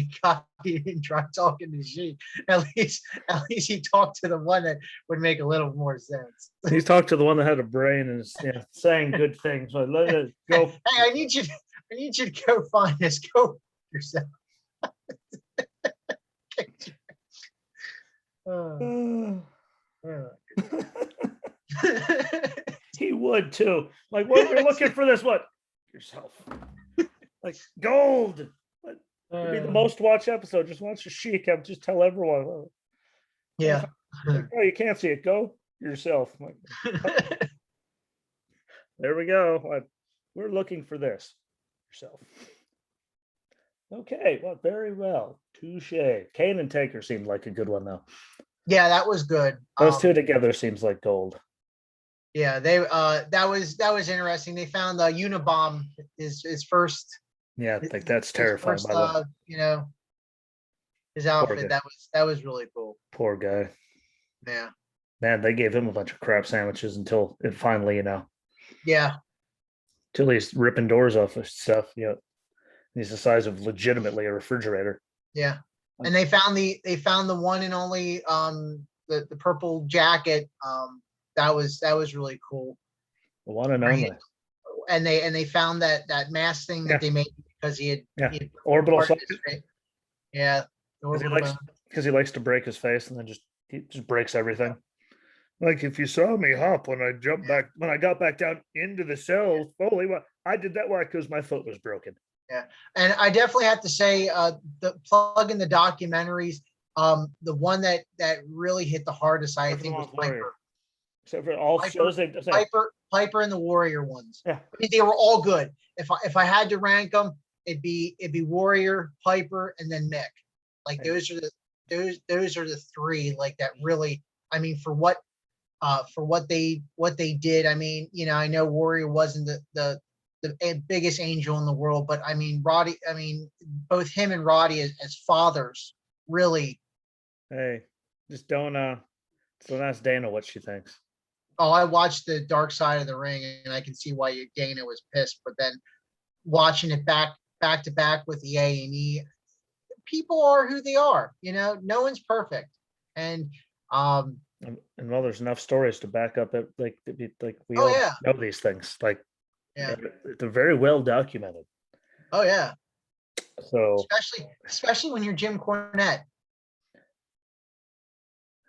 he didn't try talking to Sheik. At least he talked to the one that would make a little more sense. he's talked to the one that had a brain and is saying good things. But let it go. Hey, I need you to go find this. Go yourself. He would too. Like, what you're looking for this? What yourself? Like gold. What would be the most watched episode? Just watch the Sheik. Just tell everyone. Yeah. Like, oh, you can't see it. Go yourself. Like, there we go. We're looking for this yourself. Okay, well, very well. Touche. Kane and Taker seemed like a good one though. Yeah, that was good. Those two together seems like gold. Yeah, they that was interesting. They found the Unabomb his first. Yeah, like that's terrifying. First, by the way. His outfit. That was really cool. Poor guy. Yeah. Man, they gave him a bunch of crap sandwiches until it finally, Yeah. till he's ripping doors off of stuff. He's the size of legitimately a refrigerator. Yeah. And they found the one and only the purple jacket. That was really cool. The one and only. And they found that mask thing that they made because he had orbital part of socket. Yeah. Because he likes to break his face and then he just breaks everything. Like if you saw me hop when I got back down into the cell, holy what I did that because my foot was broken. Yeah, and I definitely have to say, the plug in the documentaries, the one that really hit the hardest, I think, was Piper. Except for all shows they've done. Piper and the Warrior ones. Yeah, I mean, they were all good. If I had to rank them, it'd be Warrior, Piper, and then Mick. Like those are the three like that really. I mean, for what they did. I mean, I know Warrior wasn't the biggest angel in the world, but I mean, Roddy. I mean, both him and Roddy as fathers really. Hey, just don't ask Dana what she thinks. Oh, I watched the Dark Side of the Ring, and I can see why Dana was pissed. But then watching it back to back with the A&E, people are who they are. No one's perfect, and well, there's enough stories to back up it. Like we all know these things. Like, yeah, they're very well documented. Oh yeah. So especially when you're Jim Cornette.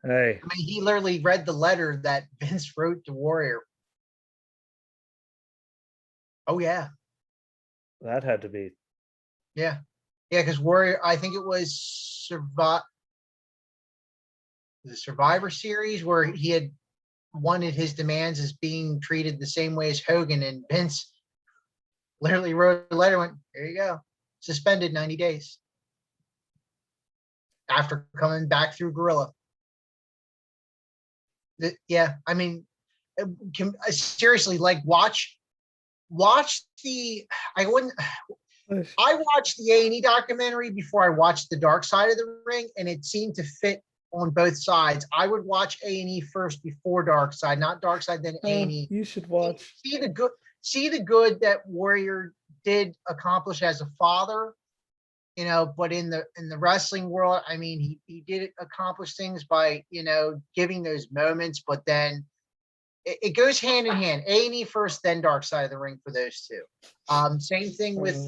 Hey, I mean, he literally read the letter that Vince wrote to Warrior. Oh yeah. That had to be. Yeah, because Warrior, I think it was the Survivor Series where he had wanted his demands as being treated the same way as Hogan, and Vince literally wrote a letter, went, there you go, suspended 90 days after coming back through Gorilla. Yeah, I mean, seriously, like watch watched I wouldn't, I watched the A&E documentary before I watched the Dark Side of the Ring, and it seemed to fit on both sides. I would watch A&E first before Dark Side, not Dark Side, then A&E. You should watch. See the good that Warrior did accomplish as a father, but in the wrestling world, I mean, he did accomplish things by, giving those moments, but then it goes hand in hand. A&E first, then Dark Side of the Ring for those two. Same thing with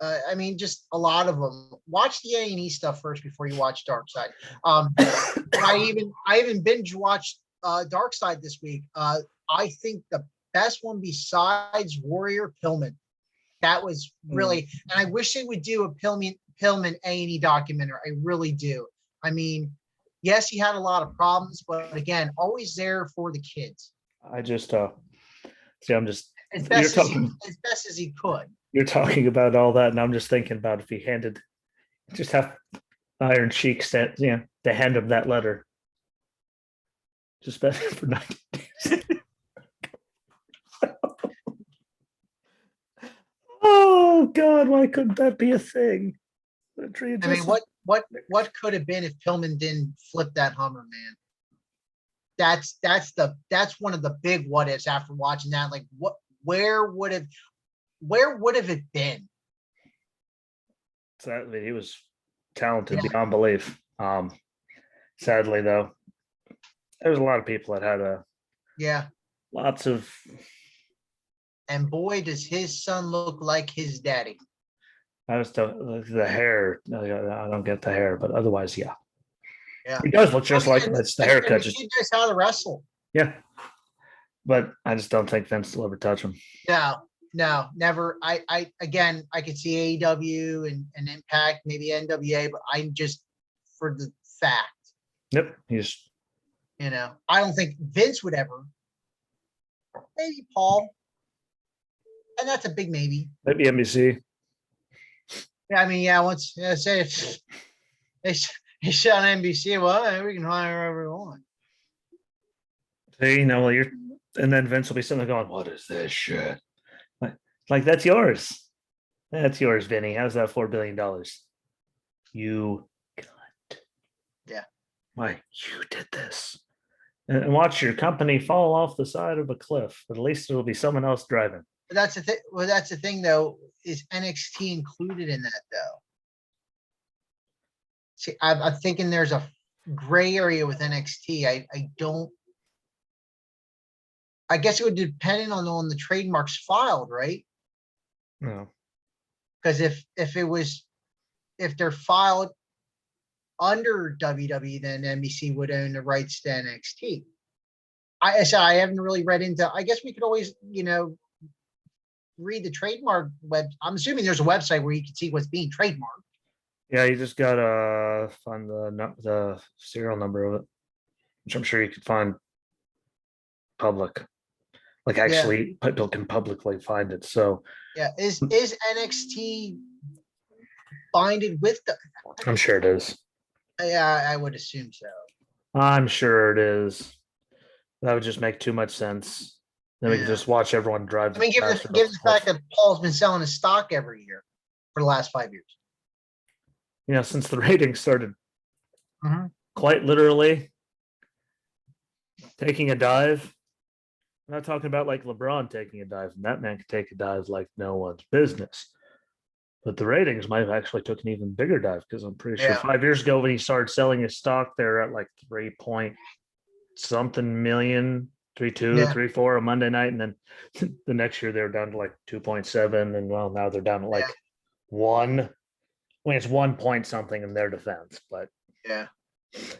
I mean, just a lot of them. Watch the A&E stuff first before you watch Dark Side. I even binge watched Dark Side this week. I think the best one besides Warrior, Pillman. That was really, and I wish they would do a Pillman A&E documentary. I really do. I mean, yes, he had a lot of problems, but again, always there for the kids I just see. I'm just as you're best talking. as best as he could. You're talking about all that, and I'm just thinking about if he handed, just have Iron Sheik sent, to hand him that letter. Just better for 90 days. Oh God, why couldn't that be a thing? I mean, what could have been if Pillman didn't flip that Hummer, man? That's one of the big what ifs after watching that. Like, where would have it been? Sadly, he was talented Yeah. beyond belief. Sadly, though, there's a lot of people that had Yeah. lots of. And boy, does his son look like his daddy. I just don't the hair. I don't get the hair, but otherwise, yeah, Yeah. he does look just like him. It's the And haircut. the Just kid knows how to wrestle. yeah, but I just don't think Vince will ever touch him. No, never. I again, I could see AEW and Impact, maybe NWA, but I'm just for the fact, Yep, he's I don't think Vince would ever. Maybe Paul, and that's a big maybe. maybe NBC. Yeah, I mean, once say if they shot on NBC, well, we can hire whoever we want. See, well, you're, and then Vince will be sitting there going, "What is this shit?" Like that's yours. That's yours, Vinny. How's that $4 billion? You cunt. Yeah. Why you did this? And watch your company fall off the side of a cliff. But at least it'll be someone else driving. But that's the thing. Well, that's the thing, though. Is NXT included in that, though? See, I'm thinking there's a gray area with NXT. I don't. I guess it would depend on the trademarks filed, right? No. Because if they're filed under WWE, then NBC would own the rights to NXT. I haven't really read into. I guess we could always, read the trademark web. I'm assuming there's a website where you can see what's being trademarked. Yeah, you just gotta find the serial number of it, which I'm sure you could find public. Like actually, people can publicly find it. So Yeah, is NXT binded with the? I'm sure it is. Yeah, I would assume so. I'm sure it is. That would just make too much sense. Then we can Yeah. just watch everyone drive. I mean, given faster the whole- fact that Paul's been selling his stock every year for the last 5 years. since the ratings started Mhm. quite literally taking a dive. I'm not talking about like LeBron taking a dive, and that man could take a dive like no one's business. But the ratings might have actually took an even bigger dive because I'm pretty sure Yeah. 5 years ago when he started selling his stock, they're at like 3 something million, 3.2, Yeah. 3.4 a Monday night, and then the next year they're down to like 2.7, and well, now they're down to like 1. When it's 1 point something in their defense, but Yeah.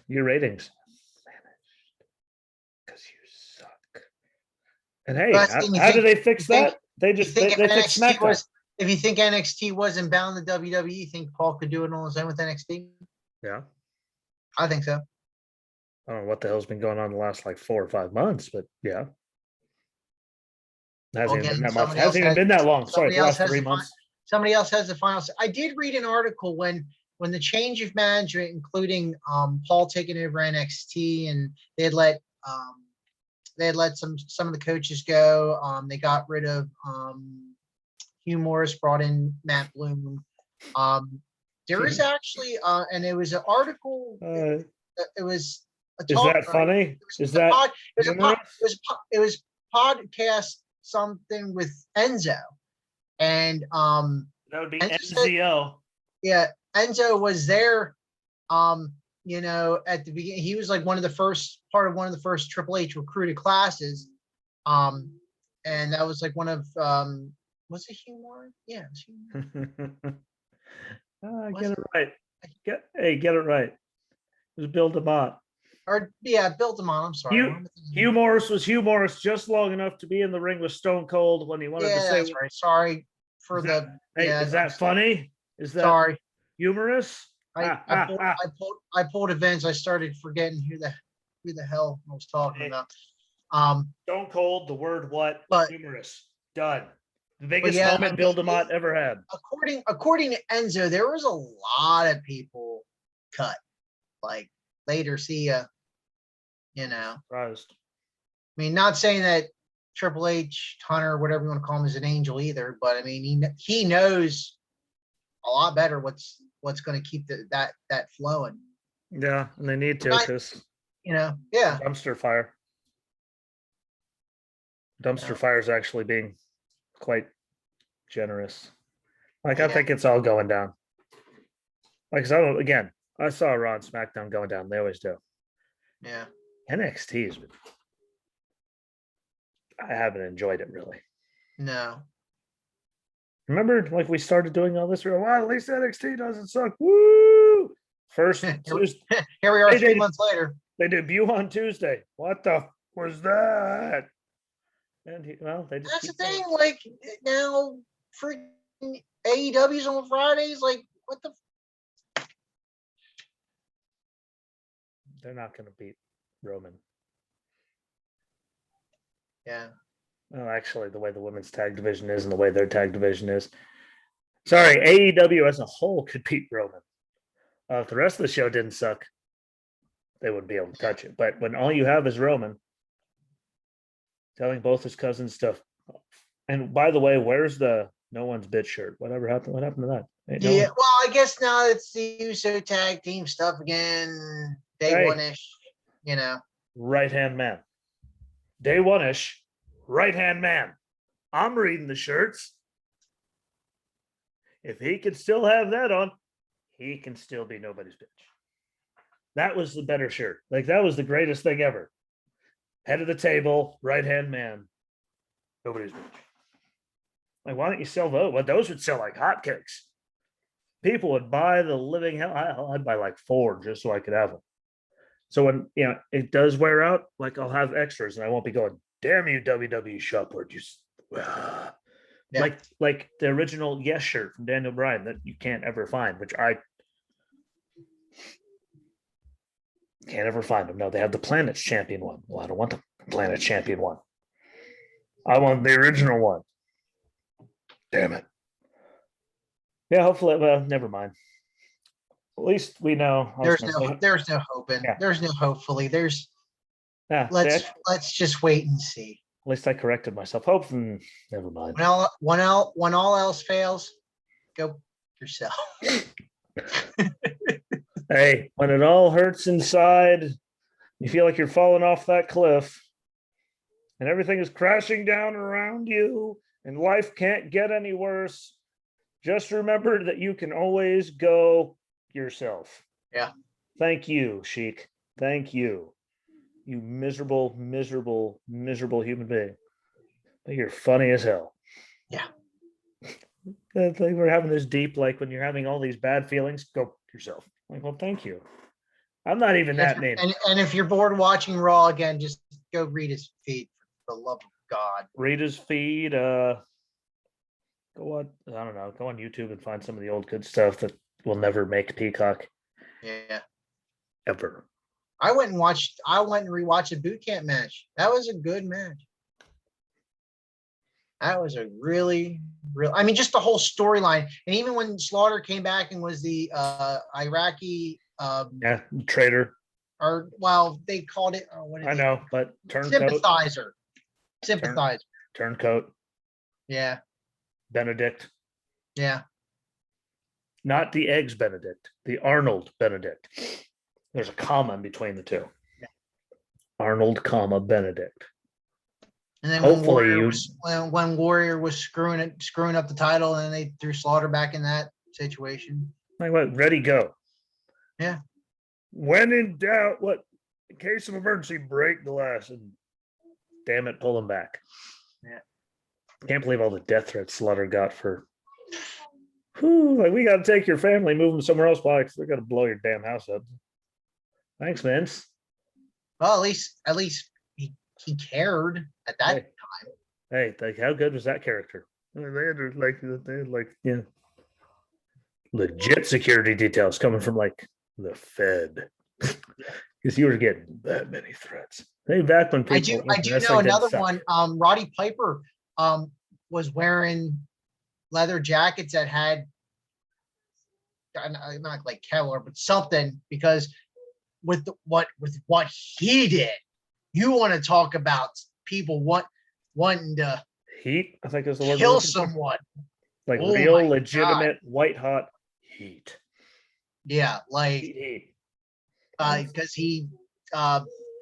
your ratings vanished because you suck. And hey, Well, that's the thing, you how think- did they fix you think- that? They You just think they if fixed NXT SmackDown. if you think NXT wasn't bound to WWE, you think Paul could do it on his own with NXT? Yeah, I think so. I don't know what the hell's been going on the last like 4 or 5 months, but yeah, hasn't even Again, been that much. somebody else Hasn't even has- been that long. Sorry, somebody the else last has 3 the months. Somebody else has the final say. I did read an article when the change of management, including Paul taking over NXT, and they had let they had let some of the coaches go. They got rid of Hugh Morris, brought in Matt Bloom. There is actually and it was an article. It was a Is talk. that funny? Is It that was a pod, humorous? it was podcast something with Enzo, and That would be Enzo said- NZO. yeah, Enzo was there. You know, at the beginning, he was like one of the first Triple H recruited classes. And that was like one of was it Hugh Moore? Yeah, it was Hugh Moore. Get it right. Get it right. It was Bill DeMott. Or yeah, Bill DeMont. I'm sorry. Hugh Morris was Hugh Morris just long enough to be in the ring with Stone Cold when he wanted to Yeah, say. that's right. Sorry for Is the. Hey, yeah, is that funny? Is that Sorry. humorous? I pulled events. I started forgetting who the hell I was talking Hey. about. Stone Cold, the word what? But- Humorous. Done. The biggest yeah, moment I Bill mean, DeMott ever had. according to Enzo, there was a lot of people cut. Like later, see ya. You know, Surprised. I mean, not saying that Triple H, Hunter, whatever you want to call him, is an angel either, but I mean, he knows a lot better what's going to keep that flowing. Yeah, and they need to Right. because You know, yeah, dumpster fire. Dumpster fire is actually being quite generous. Like I Yeah. think it's all going down. Like 'cause I saw Raw and SmackDown going down. They always do. yeah. NXT is. I haven't enjoyed it really. No, Remember, like we started doing all this. We were, wow, at least NXT doesn't suck. Woo! First Tuesday, here we are They 3 did. months later. they debut on Tuesday. What the was that? And they just That's the keep going. thing. Like now, freaking AEW's on Fridays. Like, what the? They're not going to beat Roman. Yeah, Well, actually, the way the women's tag division is and the way their tag division is. Sorry, AEW as a whole could beat Roman. If the rest of the show didn't suck, they wouldn't be able to touch it. But when all you have is Roman telling both his cousins stuff. And by the way, where's the no one's bitch shirt? Whatever happened? What happened to that? Ain't no yeah. one- Well, I guess now it's the USO tag team stuff again. Day Hey. one-ish. You know. Right hand man. Day one ish. Right hand man. I'm reading the shirts. If he can still have that on, he can still be nobody's bitch. That was the better shirt. Like that was the greatest thing ever. Head of the table, right hand man, nobody's bitch. Like, why don't you sell those? Well, those would sell like hotcakes. People would buy the living hell. I'd buy like 4 just so I could have them. So when it does wear out, like I'll have extras and I won't be going, damn you, WWE shop where you Yeah. like the original Yes shirt from Daniel Bryan that you can't ever find, which I can't ever find them. No, they have the Planet's Champion one. Well, I don't want the Planet Champion one. I want the original one. Damn it. Yeah, hopefully, well, never mind. At least we know. There's no hoping. Yeah. There's no hopefully. There's Yeah, let's just wait and see. at least I corrected myself. Hopefully, never mind. When all else fails, go yourself. Hey, when it all hurts inside, you feel like you're falling off that cliff and everything is crashing down around you and life can't get any worse. Just remember that you can always go yourself. Yeah. Thank you, Sheik. Thank you. You miserable, miserable, miserable human being. But you're funny as hell. Yeah. I think we're having this deep, like when you're having all these bad feelings, go yourself. Like, well, thank you. I'm not even that named. And if you're bored watching Raw again, just go read his feed for the love of God. Read his feed. Go on. I don't know. Go on YouTube and find some of the old good stuff that will never make Peacock Yeah. ever. I went and rewatched a boot camp match. That was a good match. That was a really, I mean, just the whole storyline. And even when Slaughter came back and was the Iraqi Yeah, traitor. or well, they called it, what did I they- know, but turncoat, Sympathizer. Sympathizer. turncoat, Yeah, Benedict, yeah. not the eggs Benedict, the Arnold Benedict. There's a comma in between the two. Arnold, comma Benedict. And then Hopefully when Warrior you- was, when Warrior was screwing up the title, and then they threw Slaughter back in that situation. Like what? Ready, go. Yeah. When in doubt, what? In case of emergency, break glass and damn it, pull him back. Yeah. Can't believe all the death threats Slaughter got for. Whew, like we got to take your family, move them somewhere else. Why? 'Cause they're gonna blow your damn house up. Thanks, Vince. Well, at least he cared at that. Hey, like how good was that character? They had like yeah, legit security details coming from like the Fed, because you were getting that many threats. Hey, back when I people, do know another one. Roddy Piper was wearing leather jackets that had not like Kevlar, but something, because with what he did, you want to talk about people wanting to Heat, I think is the word. we're kill looking for. someone. Like Oh real, my God. legitimate, white hot heat. Yeah, like Heat. because he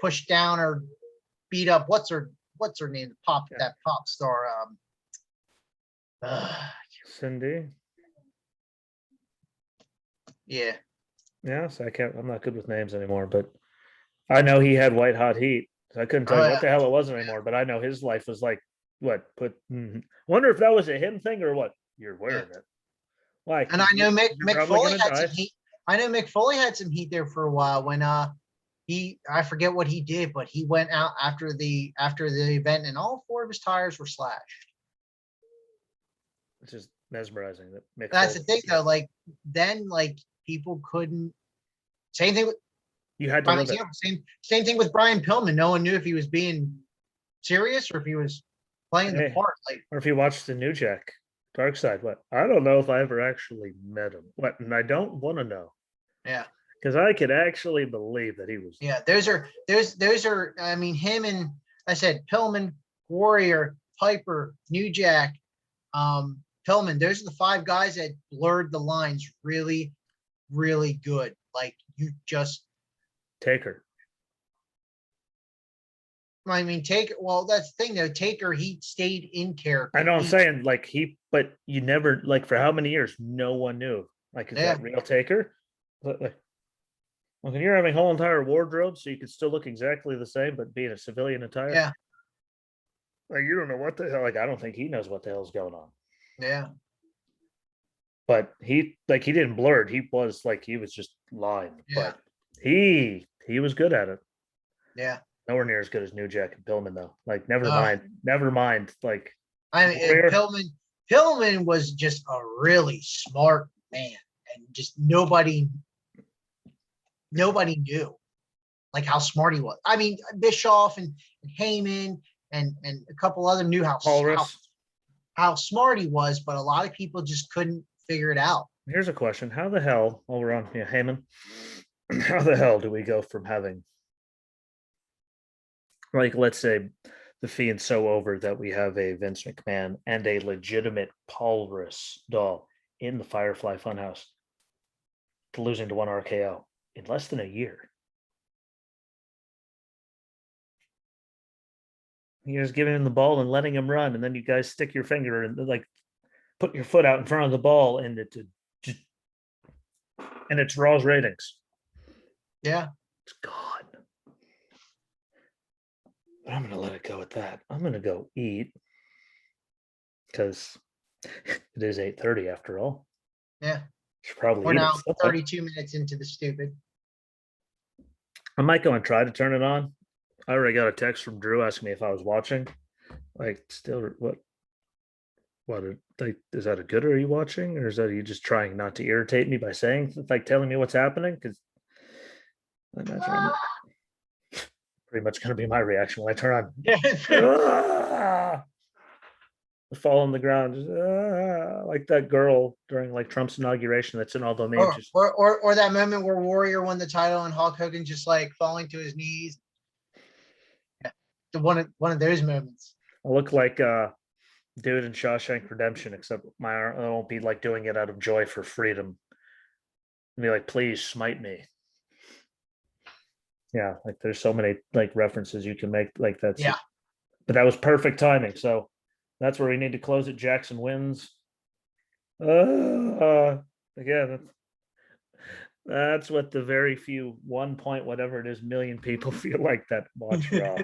pushed down or beat up what's her name? Yeah. That pop star. Cindy. Yeah. Yes, I can't. I'm not good with names anymore, but I know he had white hot heat. So I couldn't tell Oh, you yeah. what the hell it was anymore. But I know his life was like what put. Wonder if that was a him thing or what. You're wearing it. Why? And I know You're Mick probably Foley gonna had die. some heat. I know Mick Foley had some heat there for a while when I forget what he did, but he went out after the event and all 4 of his tires were slashed. Which is mesmerizing. That Mick That's the Foley- thing though, like then like people couldn't, same thing with You had to prime live it. example, same thing with Brian Pillman. No one knew if he was being serious or if he was playing the Hey. part. Like Or if you watched the New Jack Dark Side, what? I don't know if I ever actually met him. What? And I don't want to know. Yeah. Because I could actually believe that he was. yeah, those are I mean him and I said Pillman, Warrior, Piper, New Jack, Pillman, those are the 5 guys that blurred the lines really, really good. Like you just, Taker. I mean, that's the thing though. Taker, he stayed in character. I know I'm He- saying like but you never, like for how many years, no one knew. Like, is that Yeah. real Taker? Like, well, when you're having whole entire wardrobe so you could still look exactly the same, but be in a civilian attire. Yeah. Like, you don't know what the hell. Like, I don't think he knows what the hell's going on. Yeah. But he didn't blur it. He was like, he was just lying. Yeah. But he was good at it. Yeah. Nowhere near as good as New Jack and Pillman though. Like, never Oh. mind. Like, I mean, Warrior. Pillman was just a really smart man, and just nobody knew like how smart he was. I mean, Bischoff and Heyman and a couple other knew how Walrus. smart he was, but a lot of people just couldn't figure it out. Here's a question: how the hell, while we're on, Heyman, how the hell do we go from having, like, let's say, the Fiend's so over that we have a Vince McMahon and a legitimate Walrus doll in the Firefly Funhouse, to losing to one RKO in less than a year? You're just giving him the ball and letting him run, and then you guys stick your finger and like put your foot out in front of the ball, and it draws ratings. Yeah. It's gone. But I'm gonna let it go at that. I'm gonna go eat because it is 8:30 after all. Yeah. Should probably We're eat now at some point. 32 minutes into the stupid. I might go and try to turn it on. I already got a text from Drew asking me if I was watching. Like, still, like, is that a good? Are you watching, or is that you just trying not to irritate me by saying, like, telling me what's happening? Because I imagine I'm pretty much going to be my reaction when I turn on. Yeah. Ah! fall on the ground, just, like that girl during like Trump's inauguration. That's in all the memes. Just, Or that moment where Warrior won the title and Hulk Hogan just like falling to his knees. Yeah. One of those moments. I look like dude in Shawshank Redemption, except I won't be like doing it out of joy for freedom. I'll be like, please smite me. Yeah, like there's so many like references you can make like that's Yeah. but that was perfect timing. So that's where we need to close it. Jackson wins. Again, that's what the very few 1 point whatever it is million people feel like that watch Raw.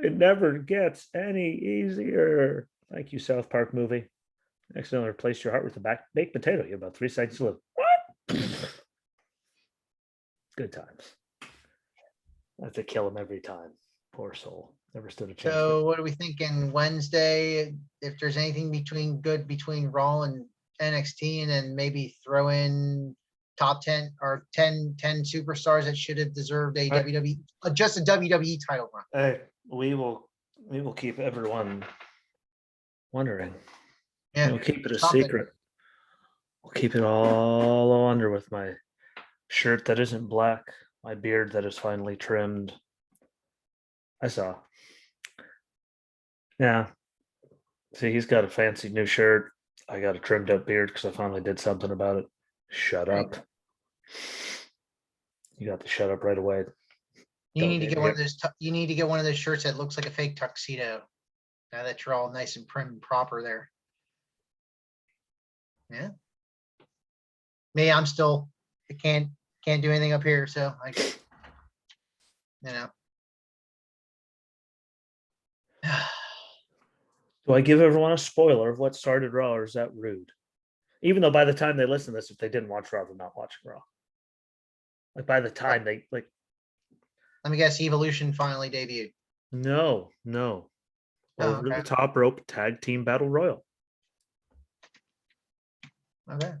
It never gets any easier. Thank you, South Park movie. Accidentally replaced your heart with a baked potato. You have about 3 seconds to live. What? Good times. I have to kill him every time. Poor soul. Never stood a chance. So what are we thinking Wednesday? If there's anything between Raw and NXT, and then maybe throw in top 10 or 10 superstars that should have deserved a Right. WWE, just a WWE title run. Hey, we will keep everyone wondering. Yeah. We'll keep it a something. secret. We'll keep it all under with my shirt that isn't black, my beard that is finally trimmed. I saw. Yeah. See, he's got a fancy new shirt. I got a trimmed up beard because I finally did something about it. Shut Right. up. You got to shut up right away. You Don't need to need get to one get- of those. You need to get one of those shirts that looks like a fake tuxedo. Now that you're all nice and prim and proper there. Yeah. Me, I can't do anything up here, so I, you know. Do I give everyone a spoiler of what started Raw, or is that rude? Even though by the time they listen to this, if they didn't watch Raw, they're not watching Raw. Like by the time they like, Let me guess, Evolution finally debuted. no, Oh, over okay. the top rope tag team battle royal. Okay.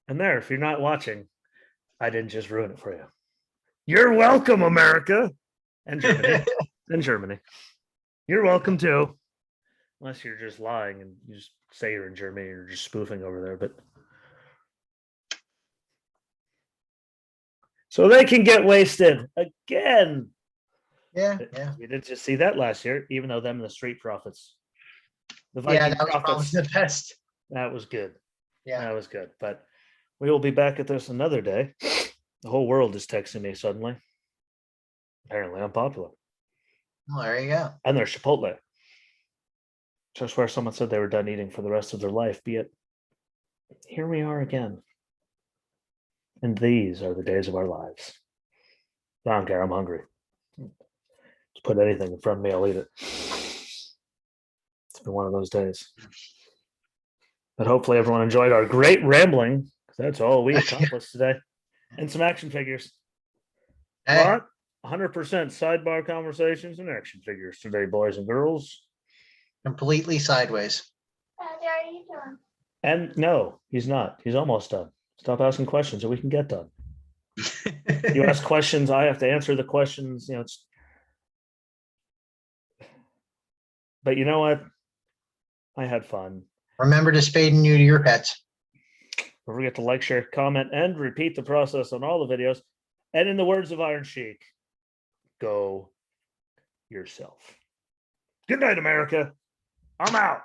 And there, if you're not watching, I didn't just ruin it for you. You're welcome, America and Germany. And Germany. You're welcome too. Unless you're just lying and you just say you're in Germany, you're just spoofing over there. But so they can get wasted again. Yeah. We did just see that last year, even though them and the Street Profits. The Yeah, Viking that was probably Profits, the best. that was good. Yeah. That was good. But we will be back at this another day. The whole world is texting me suddenly. Apparently, I'm popular. Well, there you go. And there's Chipotle. Just where someone said they were done eating for the rest of their life, be it. Here we are again. And these are the days of our lives. I don't care. I'm hungry. Just put anything in front of me, I'll eat it. It's been one of those days. But hopefully everyone enjoyed our great rambling, because that's all we accomplished today. And some action figures. Hey, What? 100% sidebar conversations and action figures today, boys and girls. completely sideways. Daddy, are you doing? And no, he's not. He's almost done. Stop asking questions so we can get done. You ask questions, I have to answer the questions. You know, it's. But you know what? I had fun. Remember to spade and neuter your pets. Don't forget to like, share, comment, and repeat the process on all the videos. And in the words of Iron Sheik, go yourself. Good night, America. I'm out.